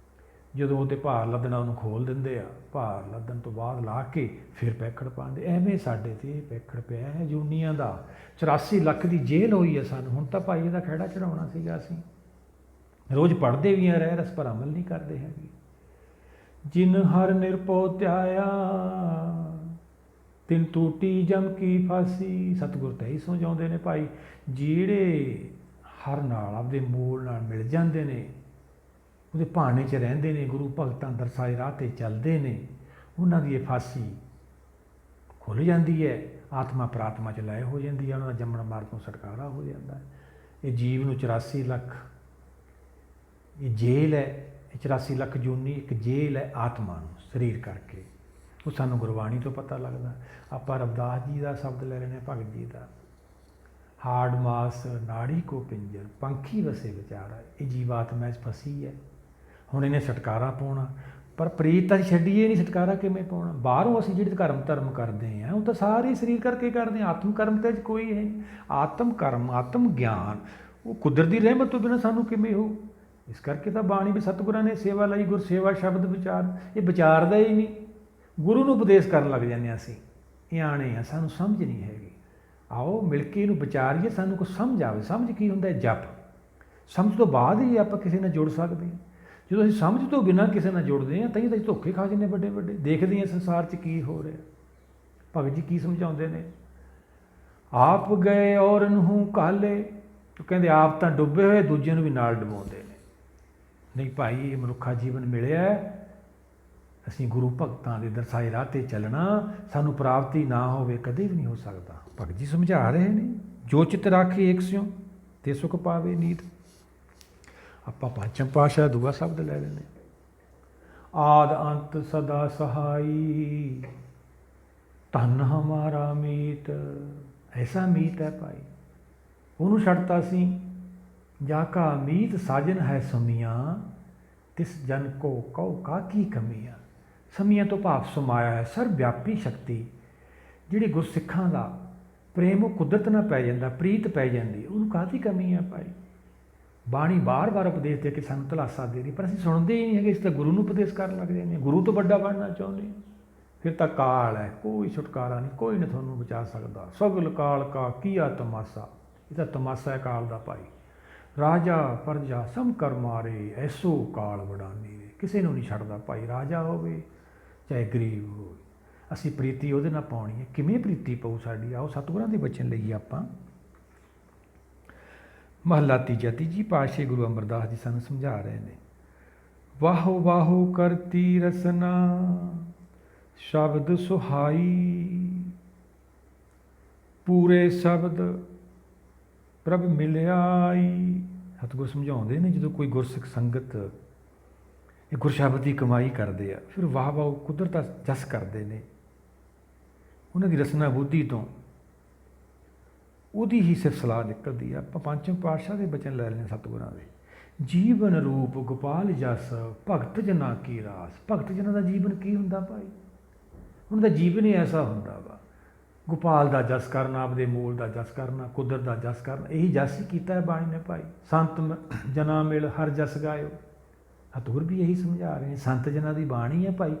ਜਦੋਂ ਉਹ 'ਤੇ ਭਾਰ ਲੱਦਣਾ ਉਹਨੂੰ ਖੋਲ ਦਿੰਦੇ ਆ, ਭਾਰ ਲੱਦਣ ਤੋਂ ਬਾਅਦ ਲਾ ਕੇ ਫਿਰ ਪੈਖੜ ਪਾਉਂਦੇ। ਐਵੇਂ ਸਾਡੇ 'ਤੇ ਪੈਖੜ ਪਿਆ ਹੈ ਜੂਨੀਆਂ ਦਾ। 84 ਲੱਖ ਦੀ ਜੇਲ੍ਹ ਹੋਈ ਹੈ ਸਾਨੂੰ। ਹੁਣ ਤਾਂ ਭਾਈ ਇਹਦਾ ਖਹਿੜਾ ਚੜਾਉਣਾ ਸੀਗਾ। ਅਸੀਂ ਰੋਜ਼ ਪੜ੍ਹਦੇ ਵੀ ਆ, ਰਹਿ ਰਸ ਪਰ ਅਮਲ ਨਹੀਂ ਕਰਦੇ ਹੈਗੇ। ਜਿਨ ਹਰ ਨਿਰਭਉ ਧਿਆਇਆ ਤਿਨ ਟੂਟੀ ਜਮ ਕੀ ਫਾਸੀ। ਸਤਿਗੁਰ ਤਾਂ ਇਹੀ ਸਮਝਾਉਂਦੇ ਨੇ ਭਾਈ, ਜਿਹੜੇ ਹਰ ਨਾਲ ਆਪਦੇ ਮੂਲ ਨਾਲ ਮਿਲ ਜਾਂਦੇ ਨੇ, ਉਹਦੇ ਭਾਣੇ 'ਚ ਰਹਿੰਦੇ ਨੇ, ਗੁਰੂ ਭਗਤਾਂ ਦਰਸਾਏ ਰਾਹ 'ਤੇ ਚੱਲਦੇ ਨੇ, ਉਹਨਾਂ ਦੀ ਇਹ ਫਾਸੀ ਖੁੱਲ੍ਹ ਜਾਂਦੀ ਹੈ। ਆਤਮਾ ਪ੍ਰਾਤਮਾ 'ਚ ਲਏ ਹੋ ਜਾਂਦੀ ਹੈ, ਉਹਨਾਂ ਦਾ ਜੰਮਣ ਮਰਨ ਤੋਂ ਛੁਟਕਾਰਾ ਹੋ ਜਾਂਦਾ ਹੈ। ਇਹ ਜੀਵ ਨੂੰ 84 ਲੱਖ ਇਹ ਜੇਲ੍ਹ ਹੈ। ਇਹ 84 ਲੱਖ ਜੂਨੀ ਇੱਕ ਜੇਲ੍ਹ ਹੈ ਆਤਮਾ ਨੂੰ, ਸਰੀਰ ਕਰਕੇ। ਉਹ ਸਾਨੂੰ ਗੁਰਬਾਣੀ ਤੋਂ ਪਤਾ ਲੱਗਦਾ। ਆਪਾਂ ਰਵਿਦਾਸ ਜੀ ਦਾ ਸ਼ਬਦ ਲੈ ਲੈਂਦੇ ਹਾਂ, ਭਗਤ ਜੀ ਦਾ, ਹਾੜ ਮਾਸ ਨਾੜੀ ਕੋ ਪਿੰਜਰ ਪੰਖੀ ਵਸੇ ਵਿਚਾਰਾ। ਇਹ ਜੀਵਾਤਮਾ 'ਚ ਫਸੀ ਹੈ, ਹੁਣ ਇਹਨੇ ਛੁਟਕਾਰਾ ਪਾਉਣਾ। ਪਰ ਪ੍ਰੀਤ ਤਾਂ ਛੱਡੀਏ ਨਹੀਂ, ਛੁਟਕਾਰਾ ਕਿਵੇਂ ਪਾਉਣਾ? ਬਾਹਰੋਂ ਅਸੀਂ ਜਿਹੜੇ ਧਰਮ ਕਰਦੇ ਹਾਂ ਉਹ ਤਾਂ ਸਾਰੇ ਸਰੀਰ ਕਰਕੇ ਕਰਦੇ ਹਾਂ। ਆਤਮ ਕਰਮ ਤਾਂ ਕੋਈ ਹੈ ਨਹੀਂ। ਆਤਮ ਕਰਮ, ਆਤਮ ਗਿਆਨ ਉਹ ਕੁਦਰਤ ਦੀ ਰਹਿਮਤ ਤੋਂ ਬਿਨਾਂ ਸਾਨੂੰ ਕਿਵੇਂ ਹੋ? ਇਸ ਕਰਕੇ ਤਾਂ ਬਾਣੀ ਵੀ ਸਤਿਗੁਰਾਂ ਨੇ ਸੇਵਾ ਲਈ, ਗੁਰ ਸੇਵਾ ਸ਼ਬਦ ਵਿਚਾਰ। ਇਹ ਵਿਚਾਰਦਾ ਹੀ ਨਹੀਂ, ਗੁਰੂ ਨੂੰ ਉਪਦੇਸ਼ ਕਰਨ ਲੱਗ ਜਾਂਦੇ ਹਾਂ ਅਸੀਂ। ਇਹ ਆਣੇ ਆ, ਸਾਨੂੰ ਸਮਝ ਨਹੀਂ ਹੈਗੀ। ਆਓ ਮਿਲ ਕੇ ਇਹਨੂੰ ਵਿਚਾਰੀਏ, ਸਾਨੂੰ ਕੁਛ ਸਮਝ ਆਵੇ। ਸਮਝ ਕੀ ਹੁੰਦਾ? ਜਪ। ਸਮਝ ਤੋਂ ਬਾਅਦ ਹੀ ਆਪਾਂ ਕਿਸੇ ਨਾਲ ਜੁੜ ਸਕਦੇ ਹਾਂ। ਜਦੋਂ ਅਸੀਂ ਸਮਝ ਤੋਂ ਬਿਨਾਂ ਕਿਸੇ ਨਾਲ ਜੁੜਦੇ ਹਾਂ ਤਾਂ ਅਸੀਂ ਧੋਖੇ ਖਾ ਜਾਂਦੇ ਵੱਡੇ ਵੱਡੇ। ਦੇਖਦੇ ਹਾਂ ਸੰਸਾਰ 'ਚ ਕੀ ਹੋ ਰਿਹਾ। ਭਗਤ ਜੀ ਕੀ ਸਮਝਾਉਂਦੇ ਨੇ? ਆਪ ਗਏ ਔਰ ਨੂੰ ਕਾਲੇ। ਉਹ ਕਹਿੰਦੇ ਆਪ ਤਾਂ ਡੁੱਬੇ ਹੋਏ, ਦੂਜਿਆਂ ਨੂੰ ਵੀ ਨਾਲ ਡੁਬੋਉਂਦੇ ਨੇ। ਨਹੀਂ ਭਾਈ, ਇਹ ਮਨੁੱਖਾ ਜੀਵਨ ਮਿਲਿਆ, ਅਸੀਂ ਗੁਰੂ ਭਗਤਾਂ ਦੇ ਦਰਸਾਏ ਰਾਹ 'ਤੇ ਚੱਲਣਾ। ਸਾਨੂੰ ਪ੍ਰਾਪਤੀ ਨਾ ਹੋਵੇ ਕਦੇ ਵੀ ਨਹੀਂ ਹੋ ਸਕਦਾ। ਭਗਤ ਜੀ ਸਮਝਾ ਰਹੇ ਨੇ, ਜੋ ਚਿੱਤ ਰਾਖੇ ਏਕ ਸਿਉ ਤੇ ਸੁਖ ਪਾਵੇ ਨੀਤ। ਆਪਾਂ ਪੰਚਮ ਪਾਤਸ਼ਾਹ ਦੂਆ ਸ਼ਬਦ ਲੈ ਲੈਂਦੇ, ਆਦ ਅੰਤ ਸਦਾ ਸਹਾਈ ਧਨ ਹਮਾਰਾ ਮੀਤ। ਐਸਾ ਮੀਤ ਹੈ ਭਾਈ, ਉਹਨੂੰ ਛੱਡਤਾ ਸੀ। ਜਾ ਕਾ ਮੀਤ ਸਾਜਨ ਹੈ ਸਮੀਆਂ, ਤਿਸ ਜਨ ਕੋ ਕਉ ਕਾਕੀ ਕਮੀਆਂ। ਸਮੀਆਂ ਤੋਂ ਭਾਵ ਸਮਾਇਆ ਹੈ, ਸਰਬ ਵਿਆਪੀ ਸ਼ਕਤੀ। ਜਿਹੜੀ ਗੁਰਸਿੱਖਾਂ ਦਾ ਪ੍ਰੇਮ ਉਹ ਕੁਦਰਤ ਨਾਲ ਪੈ ਜਾਂਦਾ, ਪ੍ਰੀਤ ਪੈ ਜਾਂਦੀ, ਉਹਨੂੰ ਕਾਹਦੀ ਕਮੀ ਹੈ ਭਾਈ? ਬਾਣੀ ਵਾਰ-ਵਾਰ ਉਪਦੇਸ਼ ਦੇ ਕੇ ਸਾਨੂੰ ਧਲਾਸਾ ਦੇ ਰਹੀ, ਪਰ ਅਸੀਂ ਸੁਣਦੇ ਹੀ ਨਹੀਂ ਹੈਗੇ। ਅਸੀਂ ਤਾਂ ਗੁਰੂ ਨੂੰ ਉਪਦੇਸ਼ ਕਰਨ ਲੱਗ ਜਾਂਦੇ ਹਾਂ, ਗੁਰੂ ਤੋਂ ਵੱਡਾ ਬਣਨਾ ਚਾਹੁੰਦੇ ਹਾਂ। ਫਿਰ ਤਾਂ ਕਾਲ ਹੈ, ਕੋਈ ਛੁਟਕਾਰਾ ਨਹੀਂ, ਕੋਈ ਨਹੀਂ ਤੁਹਾਨੂੰ ਬਚਾ ਸਕਦਾ। ਸਗਲ ਕਾਲ ਕਾ ਕੀਆ ਤਮਾਸਾ। ਇਹ ਤਾਂ ਤਮਾਸਾ ਹੈ ਕਾਲ ਦਾ ਭਾਈ। ਰਾਜਾ ਪਰਜਾ ਸਭ ਕਰ ਮਾਰੇ, ਐਸੋ ਕਾਲ ਬੜਾਨੀ ਰੇ। ਕਿਸੇ ਨੂੰ ਨਹੀਂ ਛੱਡਦਾ ਭਾਈ, ਰਾਜਾ ਹੋਵੇ ਚਾਹੇ ਗਰੀਬ ਹੋਵੇ। ਅਸੀਂ ਪ੍ਰੀਤੀ ਉਹਦੇ ਨਾਲ ਪਾਉਣੀ ਹੈ। ਕਿਵੇਂ ਪ੍ਰੀਤੀ ਪਊ ਸਾਡੀ? ਆਓ ਸਤਿਗੁਰਾਂ ਦੇ ਬਚਨ ਲਈਏ ਆਪਾਂ। ਮਹਲਾ ਤੀਜਾ, ਤੀਜੀ ਪਾਤਸ਼ਾਹੀ ਗੁਰੂ ਅਮਰਦਾਸ ਜੀ ਸਾਨੂੰ ਸਮਝਾ ਰਹੇ ਨੇ। ਵਾਹੋ ਵਾਹੋ ਕਰਤੀ ਰਸਨਾ, ਸ਼ਬਦ ਸੁਹਾਈ, ਪੂਰੇ ਸ਼ਬਦ ਪ੍ਰਭ ਮਿਲਿਆਈ। ਸਤਿਗੁਰ ਸਮਝਾਉਂਦੇ ਨੇ, ਜਦੋਂ ਕੋਈ ਗੁਰਸਿੱਖ ਸੰਗਤ ਇਹ ਗੁਰਸ਼ਬਦ ਦੀ ਕਮਾਈ ਕਰਦੇ ਆ, ਫਿਰ ਵਾਹ ਵਾਹ ਕੁਦਰਤ ਦਾ ਜਸ ਕਰਦੇ ਨੇ, ਉਹਨਾਂ ਦੀ ਰਸਨਾ ਬੁੱਧੀ ਤੋਂ ਉਹਦੀ ਹੀ ਸਿਰਫ ਸਲਾਹ ਨਿਕਲਦੀ ਆ। ਆਪਾਂ ਪੰਚਮ ਪਾਤਸ਼ਾਹ ਦੇ ਬਚਨ ਲੈ ਲੈਣੇ ਸਤਿਗੁਰਾਂ ਦੇ। ਜੀਵਨ ਰੂਪ ਗੋਪਾਲ ਜਸ, ਭਗਤ ਜਨਾਂ ਕੀ ਰਾਸ। ਭਗਤ ਜਨਾਂ ਦਾ ਜੀਵਨ ਕੀ ਹੁੰਦਾ ਭਾਈ? ਉਹਨਾਂ ਦਾ ਜੀਵਨ ਹੀ ਐਸਾ ਹੁੰਦਾ ਵਾ, ਗੋਪਾਲ ਦਾ ਜਸ ਕਰਨਾ, ਆਪਦੇ ਮੂਲ ਦਾ ਜਸ ਕਰਨਾ, ਕੁਦਰਤ ਦਾ ਜਸ ਕਰਨਾ। ਇਹੀ ਜਸ ਹੀ ਕੀਤਾ ਹੈ ਬਾਣੀ ਨੇ ਭਾਈ। ਸੰਤ ਜਨਾਂ ਮਿਲ ਹਰ ਜਸ ਗਾਇਓ। ਸਤਿਗੁਰ ਵੀ ਇਹੀ ਸਮਝਾ ਰਹੇ ਨੇ, ਸੰਤ ਜਨਾਂ ਦੀ ਬਾਣੀ ਹੈ ਭਾਈ।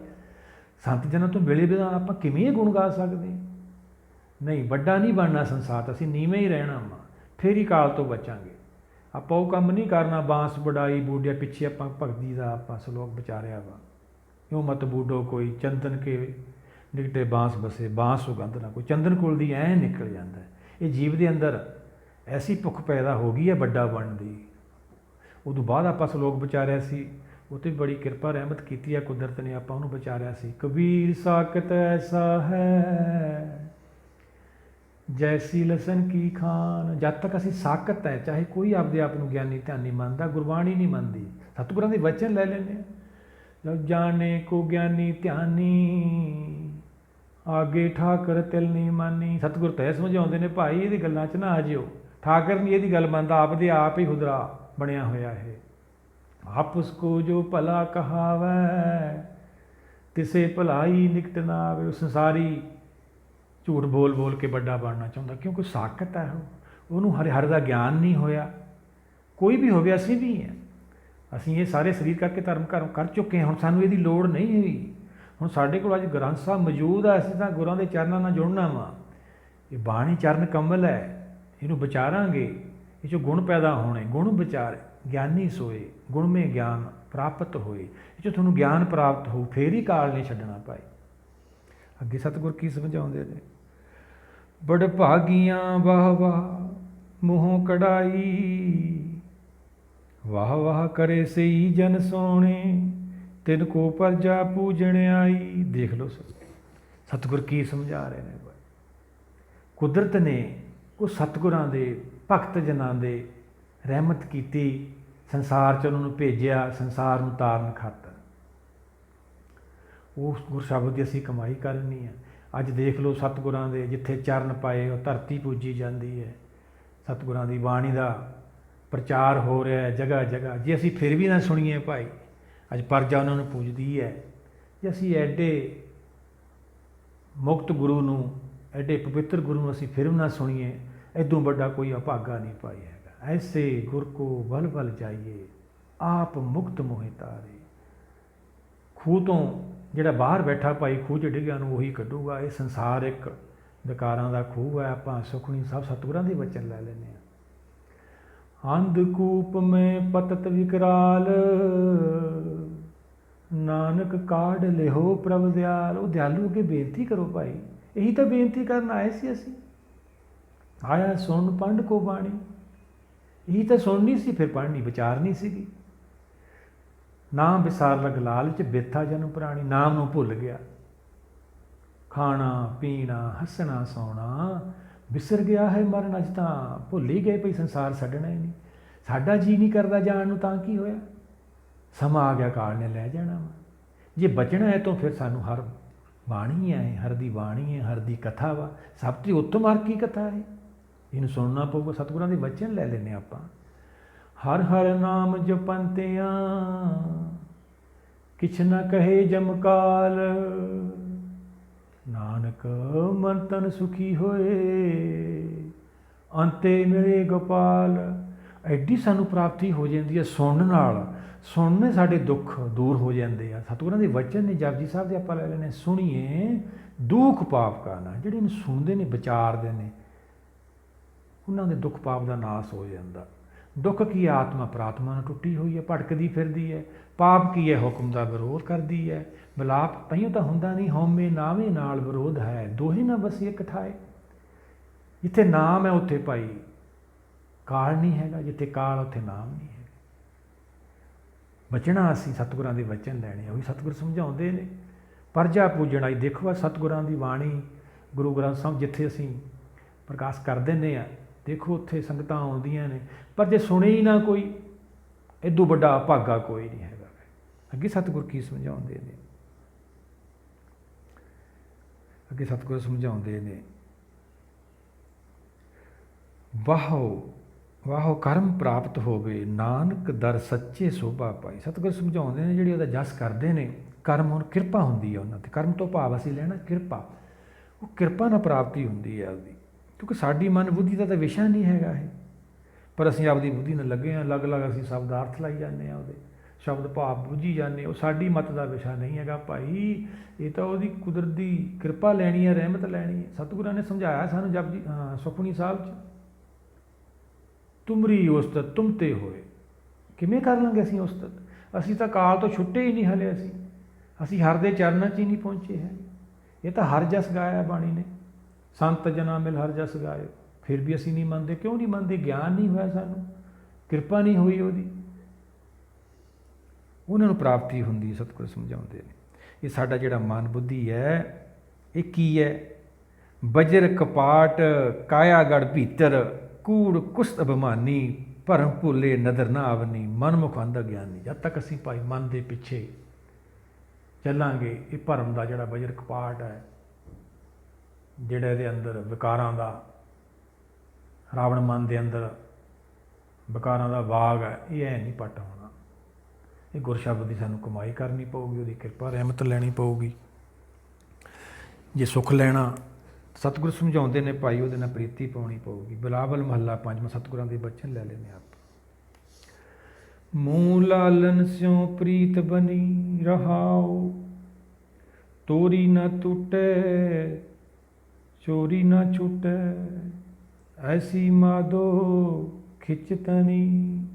ਸੰਤ ਜਨਾਂ ਤੋਂ ਮਿਲੇ ਬਿਨਾਂ ਆਪਾਂ ਕਿਵੇਂ ਇਹ ਗੁਣ ਗਾ ਸਕਦੇ? ਨਹੀਂ, ਵੱਡਾ ਨਹੀਂ ਬਣਨਾ ਸੰਸਾਰ, ਅਸੀਂ ਨੀਵੇਂ ਹੀ ਰਹਿਣਾ ਵਾ, ਫਿਰ ਹੀ ਕਾਲ ਤੋਂ ਬਚਾਂਗੇ। ਆਪਾਂ ਉਹ ਕੰਮ ਨਹੀਂ ਕਰਨਾ, ਬਾਂਸ ਵਡਾਈ ਬੂਢਿਆ ਪਿੱਛੇ ਆਪਾਂ ਭਗਤੀ ਦਾ ਆਪਾਂ ਸਲੋਕ ਵਿਚਾਰਿਆ ਵਾ। ਕਿਉਂ ਮਤ ਬੂਢੋ ਕੋਈ ਚੰਦਨ ਕੇ ਨਿਕਟੇ ਬਾਂਸ ਬਸੇ, ਬਾਂਸ ਸੁਗੰਧ ਨਾ ਕੋਈ। ਚੰਦਨ ਕੋਲ ਦੀ ਐਂ ਨਿਕਲ ਜਾਂਦਾ। ਇਹ ਜੀਵ ਦੇ ਅੰਦਰ ਐਸੀ ਭੁੱਖ ਪੈਦਾ ਹੋ ਗਈ ਹੈ ਵੱਡਾ ਬਣਨ ਦੀ। ਉਦੋਂ ਬਾਅਦ ਆਪਾਂ ਸਲੋਕ ਵਿਚਾਰਿਆ ਸੀ, ਉਹ 'ਤੇ ਬੜੀ ਕਿਰਪਾ ਰਹਿਮਤ ਕੀਤੀ ਹੈ ਕੁਦਰਤ ਨੇ, ਆਪਾਂ ਉਹਨੂੰ ਵਿਚਾਰਿਆ ਸੀ। ਕਬੀਰ ਸਾਕਤ ਐਸਾ ਹੈ ਜੈਸੀ ਲਸਣ ਕੀ ਖਾਨ। ਜਦ ਤੱਕ ਅਸੀਂ ਸਾਕਤ ਹੈ, ਚਾਹੇ ਕੋਈ ਆਪਦੇ ਆਪ ਨੂੰ ਗਿਆਨੀ ਧਿਆਨੀ ਮੰਨਦਾ, ਗੁਰਬਾਣੀ ਨਹੀਂ ਮੰਨਦੀ। ਸਤਿਗੁਰਾਂ ਦੇ ਵਚਨ ਲੈ ਲੈਂਦੇ ਹਾਂ। ਜਦ ਜਾਣੇ ਕੋ ਗਿਆਨੀ ਧਿਆਨੀ, ਆਗੇ ਠਾਕਰ ਤਿਲ ਨਹੀਂ ਮਾਨੀ। ਸਤਿਗੁਰ ਤੈ ਸਮਝਾਉਂਦੇ ਨੇ ਭਾਈ, ਇਹਦੀ ਗੱਲਾਂ 'ਚ ਨਾ ਆ ਜਿਓ। ਠਾਕਰ ਨਹੀਂ ਇਹਦੀ ਗੱਲ ਮੰਨਦਾ, ਆਪਦੇ ਆਪ ਹੀ ਹੁਦਰਾ ਬਣਿਆ ਹੋਇਆ ਇਹ। ਆਪਸ ਕੋ ਜੋ ਭਲਾ ਕਹਾਵੈ, ਤਿਸੇ ਭਲਾਈ ਨਿਕਟ ਨਾ ਆਵੇ। ਉਹ ਸੰਸਾਰੀ ਝੂਠ ਬੋਲ ਬੋਲ ਕੇ ਵੱਡਾ ਬਣਨਾ ਚਾਹੁੰਦਾ, ਕਿਉਂਕਿ ਸਾਕਤ ਹੈ ਉਹਨੂੰ ਹਰ ਦਾ ਗਿਆਨ ਨਹੀਂ ਹੋਇਆ। ਕੋਈ ਵੀ ਹੋਵੇ, ਅਸੀਂ ਵੀ ਹਾਂ। ਅਸੀਂ ਇਹ ਸਾਰੇ ਸਰੀਰ ਕਰਕੇ ਧਰਮ ਕਰ ਚੁੱਕੇ ਹਾਂ, ਹੁਣ ਸਾਨੂੰ ਇਹਦੀ ਲੋੜ ਨਹੀਂ ਹੋਈ। ਹੁਣ ਸਾਡੇ ਕੋਲ ਅੱਜ ਗ੍ਰੰਥ ਸਾਹਿਬ ਮੌਜੂਦ ਆ, ਅਸੀਂ ਤਾਂ ਗੁਰਾਂ ਦੇ ਚਰਨਾਂ ਨਾਲ ਜੁੜਨਾ ਵਾ। ਇਹ ਬਾਣੀ ਚਰਨ ਕਮਲ ਹੈ, ਇਹਨੂੰ ਵਿਚਾਰਾਂਗੇ, ਇਹ 'ਚੋਂ ਗੁਣ ਪੈਦਾ ਹੋਣੇ। ਗੁਣ ਵਿਚਾਰ ਗਿਆਨੀ ਸੋਏ, ਗੁਣਮੇ ਗਿਆਨ ਪ੍ਰਾਪਤ ਹੋਏ। ਇਹ 'ਚੋਂ ਤੁਹਾਨੂੰ ਗਿਆਨ ਪ੍ਰਾਪਤ ਹੋਊ, ਫੇਰ ਹੀ ਕਾਲ ਨਹੀਂ ਛੱਡਣਾ ਭਾਈ। ਅੱਗੇ ਸਤਿਗੁਰ ਕੀ ਸਮਝਾਉਂਦੇ ਨੇ? ਬੜ ਭਾਗੀਆਂ ਵਾਹ ਵਾਹ ਮੂੰਹੋਂ ਕਢਾਈ, ਵਾਹ ਵਾਹ ਕਰੇ ਸਈ ਜਨ ਸੋਹਣੇ, ਤਿਨ ਕੋ ਪਰਜਾ ਪੂਜਣ ਆਈ। ਦੇਖ ਲਓ ਸਤਿਗੁਰ ਕੀ ਸਮਝਾ ਰਹੇ ਨੇ। ਕੁਦਰਤ ਨੇ ਉਹ ਸਤਿਗੁਰਾਂ ਦੇ ਭਗਤ ਜਨਾਂ ਦੇ ਰਹਿਮਤ ਕੀਤੀ, ਸੰਸਾਰ 'ਚ ਉਹਨਾਂ ਨੂੰ ਭੇਜਿਆ ਸੰਸਾਰ ਨੂੰ ਤਾਰਨ ਖਾਤਰ। ਉਸ ਗੁਰਸ਼ਬਦ ਦੀ ਅਸੀਂ ਕਮਾਈ ਕਰਨੀ ਹੈ। ਅੱਜ ਦੇਖ ਲਓ ਸਤਿਗੁਰਾਂ ਦੇ ਜਿੱਥੇ ਚਰਨ ਪਾਏ ਉਹ ਧਰਤੀ ਪੂਜੀ ਜਾਂਦੀ ਹੈ। ਸਤਿਗੁਰਾਂ ਦੀ ਬਾਣੀ ਦਾ ਪ੍ਰਚਾਰ ਹੋ ਰਿਹਾ ਹੈ ਜਗ੍ਹਾ ਜਗ੍ਹਾ। ਜੇ ਅਸੀਂ ਫਿਰ ਵੀ ਨਾ ਸੁਣੀਏ ਭਾਈ, ਅੱਜ ਪਰਜਾ ਉਹਨਾਂ ਨੂੰ ਪੂਜਦੀ ਹੈ। ਜੇ ਅਸੀਂ ਐਡੇ ਮੁਕਤ ਗੁਰੂ ਨੂੰ, ਐਡੇ ਪਵਿੱਤਰ ਗੁਰੂ ਨੂੰ ਅਸੀਂ ਫਿਰ ਵੀ ਨਾ ਸੁਣੀਏ, ਐਦੋਂ ਵੱਡਾ ਕੋਈ ਅਭਾਗਾ ਨਹੀਂ ਭਾਈ ਹੈਗਾ। ਐਸੇ ਗੁਰ ਕੋ ਬਲ ਬਲ ਜਾਈਏ, ਆਪ ਮੁਕਤ ਮੋਹਿ ਤਾਰੇ। ਖੂਹ ਤੋਂ ਜਿਹੜਾ ਬਾਹਰ ਬੈਠਾ ਭਾਈ ਖੂਹ 'ਚ ਡਿੱਗਿਆ ਨੂੰ ਉਹੀ ਕੱਢੂਗਾ। ਇਹ ਸੰਸਾਰ ਇੱਕ ਵਿਕਾਰਾਂ ਦਾ ਖੂਹ ਹੈ। ਆਪਾਂ ਸੁਖਮਨੀ ਸਾਹਿਬ ਸਤਿਗੁਰਾਂ ਦੇ ਵਚਨ ਲੈ ਲੈਂਦੇ ਹਾਂ। ਅੰਧਕੂਪ ਮੈਂ ਪਤਤ ਵਿਕਰਾਲ, ਨਾਨਕ ਕਾਢ ਲਿਹੋ ਪ੍ਰਭ ਦਿਆਲ। ਉਹ ਦਿਆਲੂ ਅੱਗੇ ਬੇਨਤੀ ਕਰੋ ਭਾਈ। ਇਹੀ ਤਾਂ ਬੇਨਤੀ ਕਰਨ ਆਏ ਸੀ ਅਸੀਂ। ਆਇਆ ਸੁਣ ਪੰਡ ਕੋ ਬਾਣੀ, ਇਹੀ ਤਾਂ ਸੁਣਨੀ ਸੀ, ਫਿਰ ਪੜ੍ਹਨੀ ਵਿਚਾਰਨੀ ਸੀਗੀ। ਨਾਮ ਵਿਸਾਰ ਲਗ ਲਾਲਚ, ਬੇਥਾ ਜਨਮ ਪ੍ਰਾਣੀ। ਨਾਮ ਨੂੰ ਭੁੱਲ ਗਿਆ, ਖਾਣਾ ਪੀਣਾ ਹੱਸਣਾ ਸੌਣਾ ਵਿਸਰ ਗਿਆ ਹੈ ਮਰਨ। ਅੱਜ ਤਾਂ ਭੁੱਲ ਹੀ ਗਏ ਭਈ ਸੰਸਾਰ ਛੱਡਣਾ ਹੀ ਨਹੀਂ। ਸਾਡਾ ਜੀ ਨਹੀਂ ਕਰਦਾ ਜਾਣ ਨੂੰ, ਤਾਂ ਕੀ ਹੋਇਆ? ਸਮਾਂ ਆ ਗਿਆ, ਕਾਲ ਨੇ ਲੈ ਜਾਣਾ ਵਾ। ਜੇ ਬਚਣਾ ਹੈ ਤਾਂ ਫਿਰ ਸਾਨੂੰ ਹਰ ਬਾਣੀ ਹੈ, ਹਰ ਦੀ ਬਾਣੀ ਹੈ, ਹਰ ਦੀ ਕਥਾ ਵਾ। ਸਭ ਤੋਂ ਉੱਤਮ ਹਰ ਕੀ ਕਥਾ ਹੈ, ਇਹਨੂੰ ਸੁਣਨਾ ਪਊਗਾ। ਸਤਿਗੁਰਾਂ ਦੇ ਵਚਨ ਲੈ ਲੈਂਦੇ ਆਪਾਂ। ਹਰ ਹਰ ਨਾਮ ਜਪੰਤਿਆਂ, ਕਿਛ ਨ ਕਹੇ ਜਮਕਾਲ। ਨਾਨਕ ਮਨ ਤਨ ਸੁਖੀ ਹੋਏ, ਅੰਤੇ ਮਿਲੇ ਗੋਪਾਲ। ਐਡੀ ਸਾਨੂੰ ਪ੍ਰਾਪਤੀ ਹੋ ਜਾਂਦੀ ਹੈ ਸੁਣਨ ਨਾਲ। ਸੁਣਨੇ ਸਾਡੇ ਦੁੱਖ ਦੂਰ ਹੋ ਜਾਂਦੇ ਆ। ਸਤਿਗੁਰਾਂ ਦੇ ਵਚਨ ਨੇ, ਜਪਜੀ ਸਾਹਿਬ ਦੇ ਆਪਾਂ ਲੈ ਲੈਣੇ। ਸੁਣੀਏ ਦੁੱਖ ਪਾਪ ਕਾ ਨਾ। ਜਿਹੜੇ ਇਹਨੂੰ ਸੁਣਦੇ ਨੇ, ਵਿਚਾਰਦੇ ਨੇ, ਉਹਨਾਂ ਦੇ ਦੁੱਖ ਪਾਪ ਦਾ ਨਾਸ ਹੋ ਜਾਂਦਾ। ਦੁੱਖ ਕੀ ਹੈ, ਆਤਮਾ ਪ੍ਰਾਤਮਾ ਨਾਲ ਟੁੱਟੀ ਹੋਈ ਹੈ, ਭਟਕਦੀ ਫਿਰਦੀ ਹੈ। ਪਾਪ ਕੀ ਹੈ, ਹੁਕਮ ਦਾ ਵਿਰੋਧ ਕਰਦੀ ਹੈ। ਵਿਲਾਪ ਤਾਈਓ ਤਾਂ ਹੁੰਦਾ ਨਹੀਂ, ਹਉਮੈ ਨਾਵੇਂ ਨਾਲ ਵਿਰੋਧ ਹੈ, ਦੋਹੇ ਨਾ ਬਸੀ ਇੱਕ ਠਾਏ। ਜਿੱਥੇ ਨਾਮ ਹੈ ਉੱਥੇ ਭਾਈ ਕਾਲ ਨਹੀਂ ਹੈਗਾ, ਜਿੱਥੇ ਕਾਲ ਉੱਥੇ ਨਾਮ ਨਹੀਂ ਹੈ। ਬਚਣਾ ਅਸੀਂ ਸਤਿਗੁਰਾਂ ਦੇ ਵਚਨ ਲੈਣੇ, ਉਹੀ ਸਤਿਗੁਰ ਸਮਝਾਉਂਦੇ ਨੇ। ਪਰਜਾ ਪੂਜਣ ਆਈ, ਦੇਖੋ ਆ ਸਤਿਗੁਰਾਂ ਦੀ ਬਾਣੀ ਗੁਰੂ ਗ੍ਰੰਥ ਸਾਹਿਬ ਜਿੱਥੇ ਅਸੀਂ ਪ੍ਰਕਾਸ਼ ਕਰ ਦਿੰਦੇ ਹਾਂ, ਦੇਖੋ ਉੱਥੇ ਸੰਗਤਾਂ ਆਉਂਦੀਆਂ ਨੇ, ਪਰ ਜੇ ਸੁਣੇ ਹੀ ਨਾ ਕੋਈ, ਇਦੋਂ ਵੱਡਾ ਭਾਗਾ ਕੋਈ ਨਹੀਂ ਹੈਗਾ। ਅੱਗੇ ਸਤਿਗੁਰ ਕੀ ਸਮਝਾਉਂਦੇ ਨੇ, ਅੱਗੇ ਸਤਿਗੁਰ ਸਮਝਾਉਂਦੇ ਨੇ, ਵਾਹੋ ਵਾਹੋ ਕਰਮ ਪ੍ਰਾਪਤ ਹੋਵੇ, ਨਾਨਕ ਦਰ ਸੱਚੇ ਸੋਭਾ ਪਾਈ। ਸਤਿਗੁਰ ਸਮਝਾਉਂਦੇ ਨੇ ਜਿਹੜੇ ਉਹਦਾ ਜਸ ਕਰਦੇ ਨੇ, ਕਰਮ ਹੁਣ ਕਿਰਪਾ ਹੁੰਦੀ ਹੈ ਉਹਨਾਂ 'ਤੇ। ਕਰਮ ਤੋਂ ਭਾਵ ਅਸੀਂ ਲੈਣਾ ਕਿਰਪਾ, ਉਹ ਕਿਰਪਾ ਨਾਲ ਪ੍ਰਾਪਤੀ ਹੁੰਦੀ ਹੈ ਉਹਦੀ, ਕਿਉਂਕਿ ਸਾਡੀ ਮਨ ਬੁੱਧੀ ਦਾ ਤਾਂ ਵਿਸ਼ਾ ਨਹੀਂ ਹੈਗਾ ਇਹ, ਪਰ ਅਸੀਂ ਆਪਦੀ ਬੁੱਧੀ ਨਾਲ ਲੱਗੇ ਹਾਂ, ਅਲੱਗ-ਅਲੱਗ ਅਸੀਂ ਸ਼ਬਦ ਅਰਥ ਲਾਈ ਜਾਂਦੇ ਹਾਂ, ਉਹਦੇ ਸ਼ਬਦ ਭਾਵ ਬੁੱਝੀ ਜਾਂਦੇ। ਉਹ ਸਾਡੀ ਮੱਤ ਦਾ ਵਿਸ਼ਾ ਨਹੀਂ ਹੈਗਾ ਭਾਈ, ਇਹ ਤਾਂ ਉਹਦੀ ਕੁਦਰਤ ਦੀ ਕਿਰਪਾ ਲੈਣੀ ਹੈ, ਰਹਿਮਤ ਲੈਣੀ ਹੈ। ਸਤਿਗੁਰਾਂ ਨੇ ਸਮਝਾਇਆ ਸਾਨੂੰ ਜਪਜੀ ਸੁਖਮਨੀ ਸਾਹਿਬ 'ਚ, ਤੁਮਰੀ ਉਸਤਤ ਤੁਮ ਤੇ ਹੋਏ। ਕਿਵੇਂ ਕਰ ਲਾਂਗੇ ਅਸੀਂ ਉਸਤਤ, ਅਸੀਂ ਤਾਂ ਕਾਲ ਤੋਂ ਛੁੱਟੇ ਹੀ ਨਹੀਂ ਹਲੇ, ਅਸੀਂ ਹਰ ਦੇ ਚਰਨਾਂ 'ਚ ਹੀ ਨਹੀਂ ਪਹੁੰਚੇ ਹੈ। ਇਹ ਤਾਂ ਹਰ ਜਸ ਗਾਇਆ ਬਾਣੀ ਨੇ, ਸੰਤ ਜਨਾ ਮਿਲ ਹਰ ਜਸ ਗਾਇਓ, ਫਿਰ ਵੀ ਅਸੀਂ ਨਹੀਂ ਮੰਨਦੇ। ਕਿਉਂ ਨਹੀਂ ਮੰਨਦੇ? ਗਿਆਨ ਨਹੀਂ ਹੋਇਆ ਸਾਨੂੰ, ਕਿਰਪਾ ਨਹੀਂ ਹੋਈ ਉਹਦੀ, ਉਹਨਾਂ ਨੂੰ ਪ੍ਰਾਪਤੀ ਹੁੰਦੀ। ਸਤਿਗੁਰ ਸਮਝਾਉਂਦੇ ਨੇ ਇਹ ਸਾਡਾ ਜਿਹੜਾ ਮਨ ਬੁੱਧੀ ਹੈ ਇਹ ਕੀ ਹੈ? ਬਜਰ ਕਪਾਟ ਕਾਇਆ ਗੜ ਭੀਤਰ, ਕੂੜ ਕੁਸਤ ਅਭਿਮਾਨੀ, ਭਰਮ ਭੁੱਲੇ ਨਦਰ ਨਾ ਆਵਨੀ, ਮਨਮੁਖ ਅੰਧ ਗਿਆਨੀ। ਜਦ ਤੱਕ ਅਸੀਂ ਭਾਈ ਮਨ ਦੇ ਪਿੱਛੇ ਚੱਲਾਂਗੇ, ਇਹ ਭਰਮ ਦਾ ਜਿਹੜਾ ਬਜਰ ਕਪਾਟ ਹੈ, ਜਿਹੜਾ ਇਹਦੇ ਅੰਦਰ ਵਿਕਾਰਾਂ ਦਾ, ਰਾਵਣ ਮਨ ਦੇ ਅੰਦਰ ਵਿਕਾਰਾਂ ਦਾ ਬਾਗ ਹੈ, ਇਹ ਐ ਨਹੀਂ ਪੱਟ ਹੋਣਾ। ਇਹ ਗੁਰ ਸ਼ਬਦ ਦੀ ਸਾਨੂੰ ਕਮਾਈ ਕਰਨੀ ਪਊਗੀ, ਉਹਦੀ ਕਿਰਪਾ ਰਹਿਮਤ ਲੈਣੀ ਪਊਗੀ। ਜੇ ਸੁੱਖ ਲੈਣਾ, ਸਤਿਗੁਰ ਸਮਝਾਉਂਦੇ ਨੇ ਭਾਈ, ਉਹਦੇ ਨਾਲ ਪ੍ਰੀਤੀ ਪਾਉਣੀ ਪਊਗੀ। ਬਿਲਾਵਲ ਮਹੱਲਾ ਪੰਜਵਾਂ, ਸਤਿਗੁਰਾਂ ਦੇ ਬਚਨ ਲੈ ਲੈਣੇ ਆਪ। ਮੂੰਹ ਲਾਲਨ ਸਿਉ ਪ੍ਰੀਤ ਬਨੀ ਰਹਾਉ, ਤੋਰੀ ਨਾ ਟੁੱਟੇ ਚੋਰੀ ਨਾ ਛੁੱਟੈ, ਐਸੀ ਮਾਧੋ ਖਿੱਚ ਤਨੀ।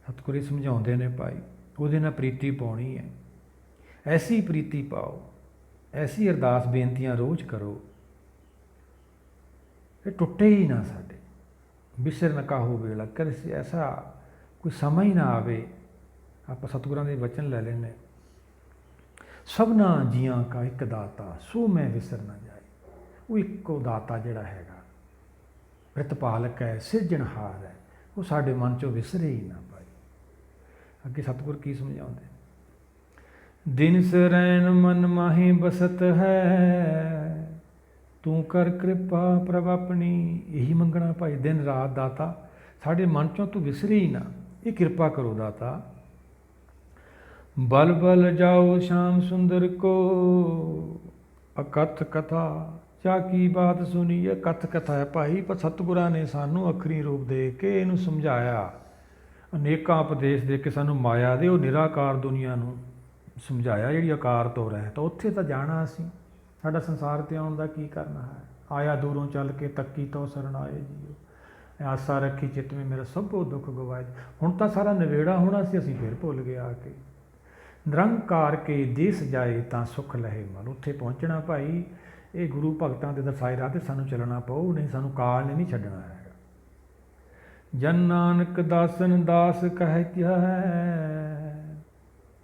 ਸਤਿਗੁਰ ਸਮਝਾਉਂਦੇ ਨੇ ਭਾਈ, ਉਹਦੇ ਨਾਲ ਪ੍ਰੀਤੀ ਪਾਉਣੀ ਹੈ, ਐਸੀ ਪ੍ਰੀਤੀ ਪਾਓ, ਐਸੀ ਅਰਦਾਸ ਬੇਨਤੀਆਂ ਰੋਜ਼ ਕਰੋ, ਇਹ ਟੁੱਟੇ ਹੀ ਨਾ ਸਾਡੇ। ਬਿਸਰ ਨਾ ਕਾਹੂ ਵੇਲਾ, ਕਦੇ ਐਸਾ ਕੋਈ ਸਮਾਂ ਹੀ ਨਾ ਆਵੇ। ਆਪਾਂ ਸਤਿਗੁਰਾਂ ਦੇ ਵਚਨ ਲੈ ਲੈਂਦੇ, ਸਭਨਾ ਜੀਆਂ ਕਾ ਇੱਕ ਦਾਤਾ, ਸੋ ਮੈਂ ਵਿਸਰ ਨਾ ਜਾਏ। ਉਹ ਇੱਕੋ ਦਾਤਾ ਜਿਹੜਾ ਹੈਗਾ, ਪ੍ਰਤਪਾਲਕ ਹੈ, ਸਿਰਜਣਹਾਰ ਹੈ, ਉਹ ਸਾਡੇ ਮਨ 'ਚੋਂ ਵਿਸਰੇ ਹੀ ਨਾ ਭਾਈ। ਅੱਗੇ ਸਤਿਗੁਰ ਕੀ ਸਮਝਾਉਂਦੇ? ਦਿਨ ਸਰੈਣ ਮਨ ਮਾਹੀ ਬਸਤ ਹੈ, ਤੂੰ ਕਰ ਕਿਰਪਾ ਪ੍ਰਭ ਆਪਣੀ। ਇਹੀ ਮੰਗਣਾ ਭਾਈ, ਦਿਨ ਰਾਤ ਦਾਤਾ ਸਾਡੇ ਮਨ 'ਚੋਂ ਤੂੰ ਵਿਸਰੇ ਹੀ ਨਾ, ਇਹ ਕਿਰਪਾ ਕਰੋ ਦਾਤਾ। ਬਲ ਬਲ ਜਾਓ ਸ਼ਾਮ ਸੁੰਦਰ ਕੋ, ਅਕਥ ਕਥਾ ਚਾ ਕੀ ਬਾਤ ਸੁਣੀ। ਇਹ ਕਥ ਕਥਾ ਹੈ ਭਾਈ, ਪਰ ਸਤਿਗੁਰਾਂ ਨੇ ਸਾਨੂੰ ਅੱਖਰੀ ਰੂਪ ਦੇ ਕੇ ਇਹਨੂੰ ਸਮਝਾਇਆ, ਅਨੇਕਾਂ ਉਪਦੇਸ਼ ਦੇ ਕੇ ਸਾਨੂੰ ਮਾਇਆ ਦੇ ਉਹ ਨਿਰਾਕਾਰ ਦੁਨੀਆ ਨੂੰ ਸਮਝਾਇਆ, ਜਿਹੜੀ ਆਕਾਰ ਤੋਂ ਰਹਿਤ। ਉੱਥੇ ਤਾਂ ਜਾਣਾ ਅਸੀਂ, ਸਾਡਾ ਸੰਸਾਰ 'ਤੇ ਆਉਣ ਦਾ ਕੀ ਕਰਨਾ ਹੈ? ਆਇਆ ਦੂਰੋਂ ਚੱਲ ਕੇ ਤੱਕੀ ਤੋਂ ਸਰਣ ਆਏ ਜੀਓ, ਆਸਾ ਰੱਖੀ ਚਿੱਤ ਮੇਂ ਮੇਰਾ ਸਭੋ ਦੁੱਖ ਗਵਾਏ। ਹੁਣ ਤਾਂ ਸਾਰਾ ਨਿਬੇੜਾ ਹੋਣਾ ਸੀ, ਅਸੀਂ ਫਿਰ ਭੁੱਲ ਗਏ ਆ ਕੇ। ਨਿਰੰਕਾਰ ਕੇ ਦੇਸ ਜਾਏ ਤਾਂ ਸੁੱਖ ਲਹੇ ਮਨ। ਉੱਥੇ ਪਹੁੰਚਣਾ ਭਾਈ, ਇਹ ਗੁਰੂ ਭਗਤਾਂ ਦੇ ਦਰਸਾਏ ਰਾਹ 'ਤੇ ਸਾਨੂੰ ਚੱਲਣਾ ਪਊ, ਨਹੀਂ ਸਾਨੂੰ ਕਾਲ ਨੇ ਨਹੀਂ ਛੱਡਣਾ ਹੈਗਾ। ਜਨ ਨਾਨਕ ਦਾਸਨ ਦਾਸ ਕਹਿ ਕਿਹਾ ਹੈ,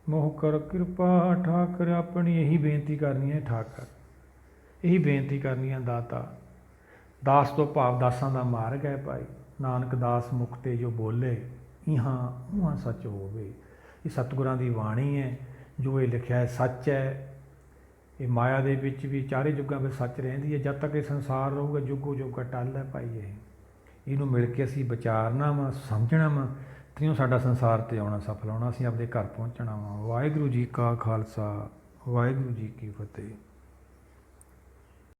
ਮੋਹ ਕਰ ਕਿਰਪਾ ਠਾਕਰ ਆਪਣੀ। ਇਹੀ ਬੇਨਤੀ ਕਰਨੀ ਹੈ ਠਾਕਰ, ਇਹੀ ਬੇਨਤੀ ਕਰਨੀ ਹੈ ਦਾਤਾ। ਦਾਸ ਤੋਂ ਭਾਵ ਦਾਸਾਂ ਦਾ ਮਾਰਗ ਹੈ ਭਾਈ। ਨਾਨਕ ਦਾਸ ਮੁਕਤੇ ਜੋ ਬੋਲੇ, ਇਹਾਂ ਉਹਾਂ ਸੱਚ ਹੋਵੇ। ਇਹ ਸਤਿਗੁਰਾਂ ਦੀ ਬਾਣੀ ਹੈ, ਜੋ ਇਹ ਲਿਖਿਆ ਹੈ ਸੱਚ ਹੈ। ਇਹ ਮਾਇਆ ਦੇ ਵਿੱਚ ਵੀ ਚਾਰੇ ਯੁੱਗਾਂ ਵਿੱਚ ਸੱਚ ਰਹਿੰਦੀ ਹੈ। ਜਦ ਤੱਕ ਇਹ ਸੰਸਾਰ ਰਹੂਗਾ, ਜੁਗੋ ਜੁਗ ਅਟੱਲ ਹੈ ਭਾਈ। ਇਹਨੂੰ ਮਿਲ ਕੇ ਅਸੀਂ ਵਿਚਾਰਨਾ ਵਾ, ਸਮਝਣਾ ਵਾ, ਤਿਉਂ ਸਾਡਾ ਸੰਸਾਰ 'ਤੇ ਆਉਣਾ ਸਫਲ ਹੋਣਾ, ਅਸੀਂ ਆਪਣੇ ਘਰ ਪਹੁੰਚਣਾ ਵਾ। ਵਾਹਿਗੁਰੂ ਜੀ ਕਾ ਖਾਲਸਾ, ਵਾਹਿਗੁਰੂ ਜੀ ਕੀ ਫਤਿਹ।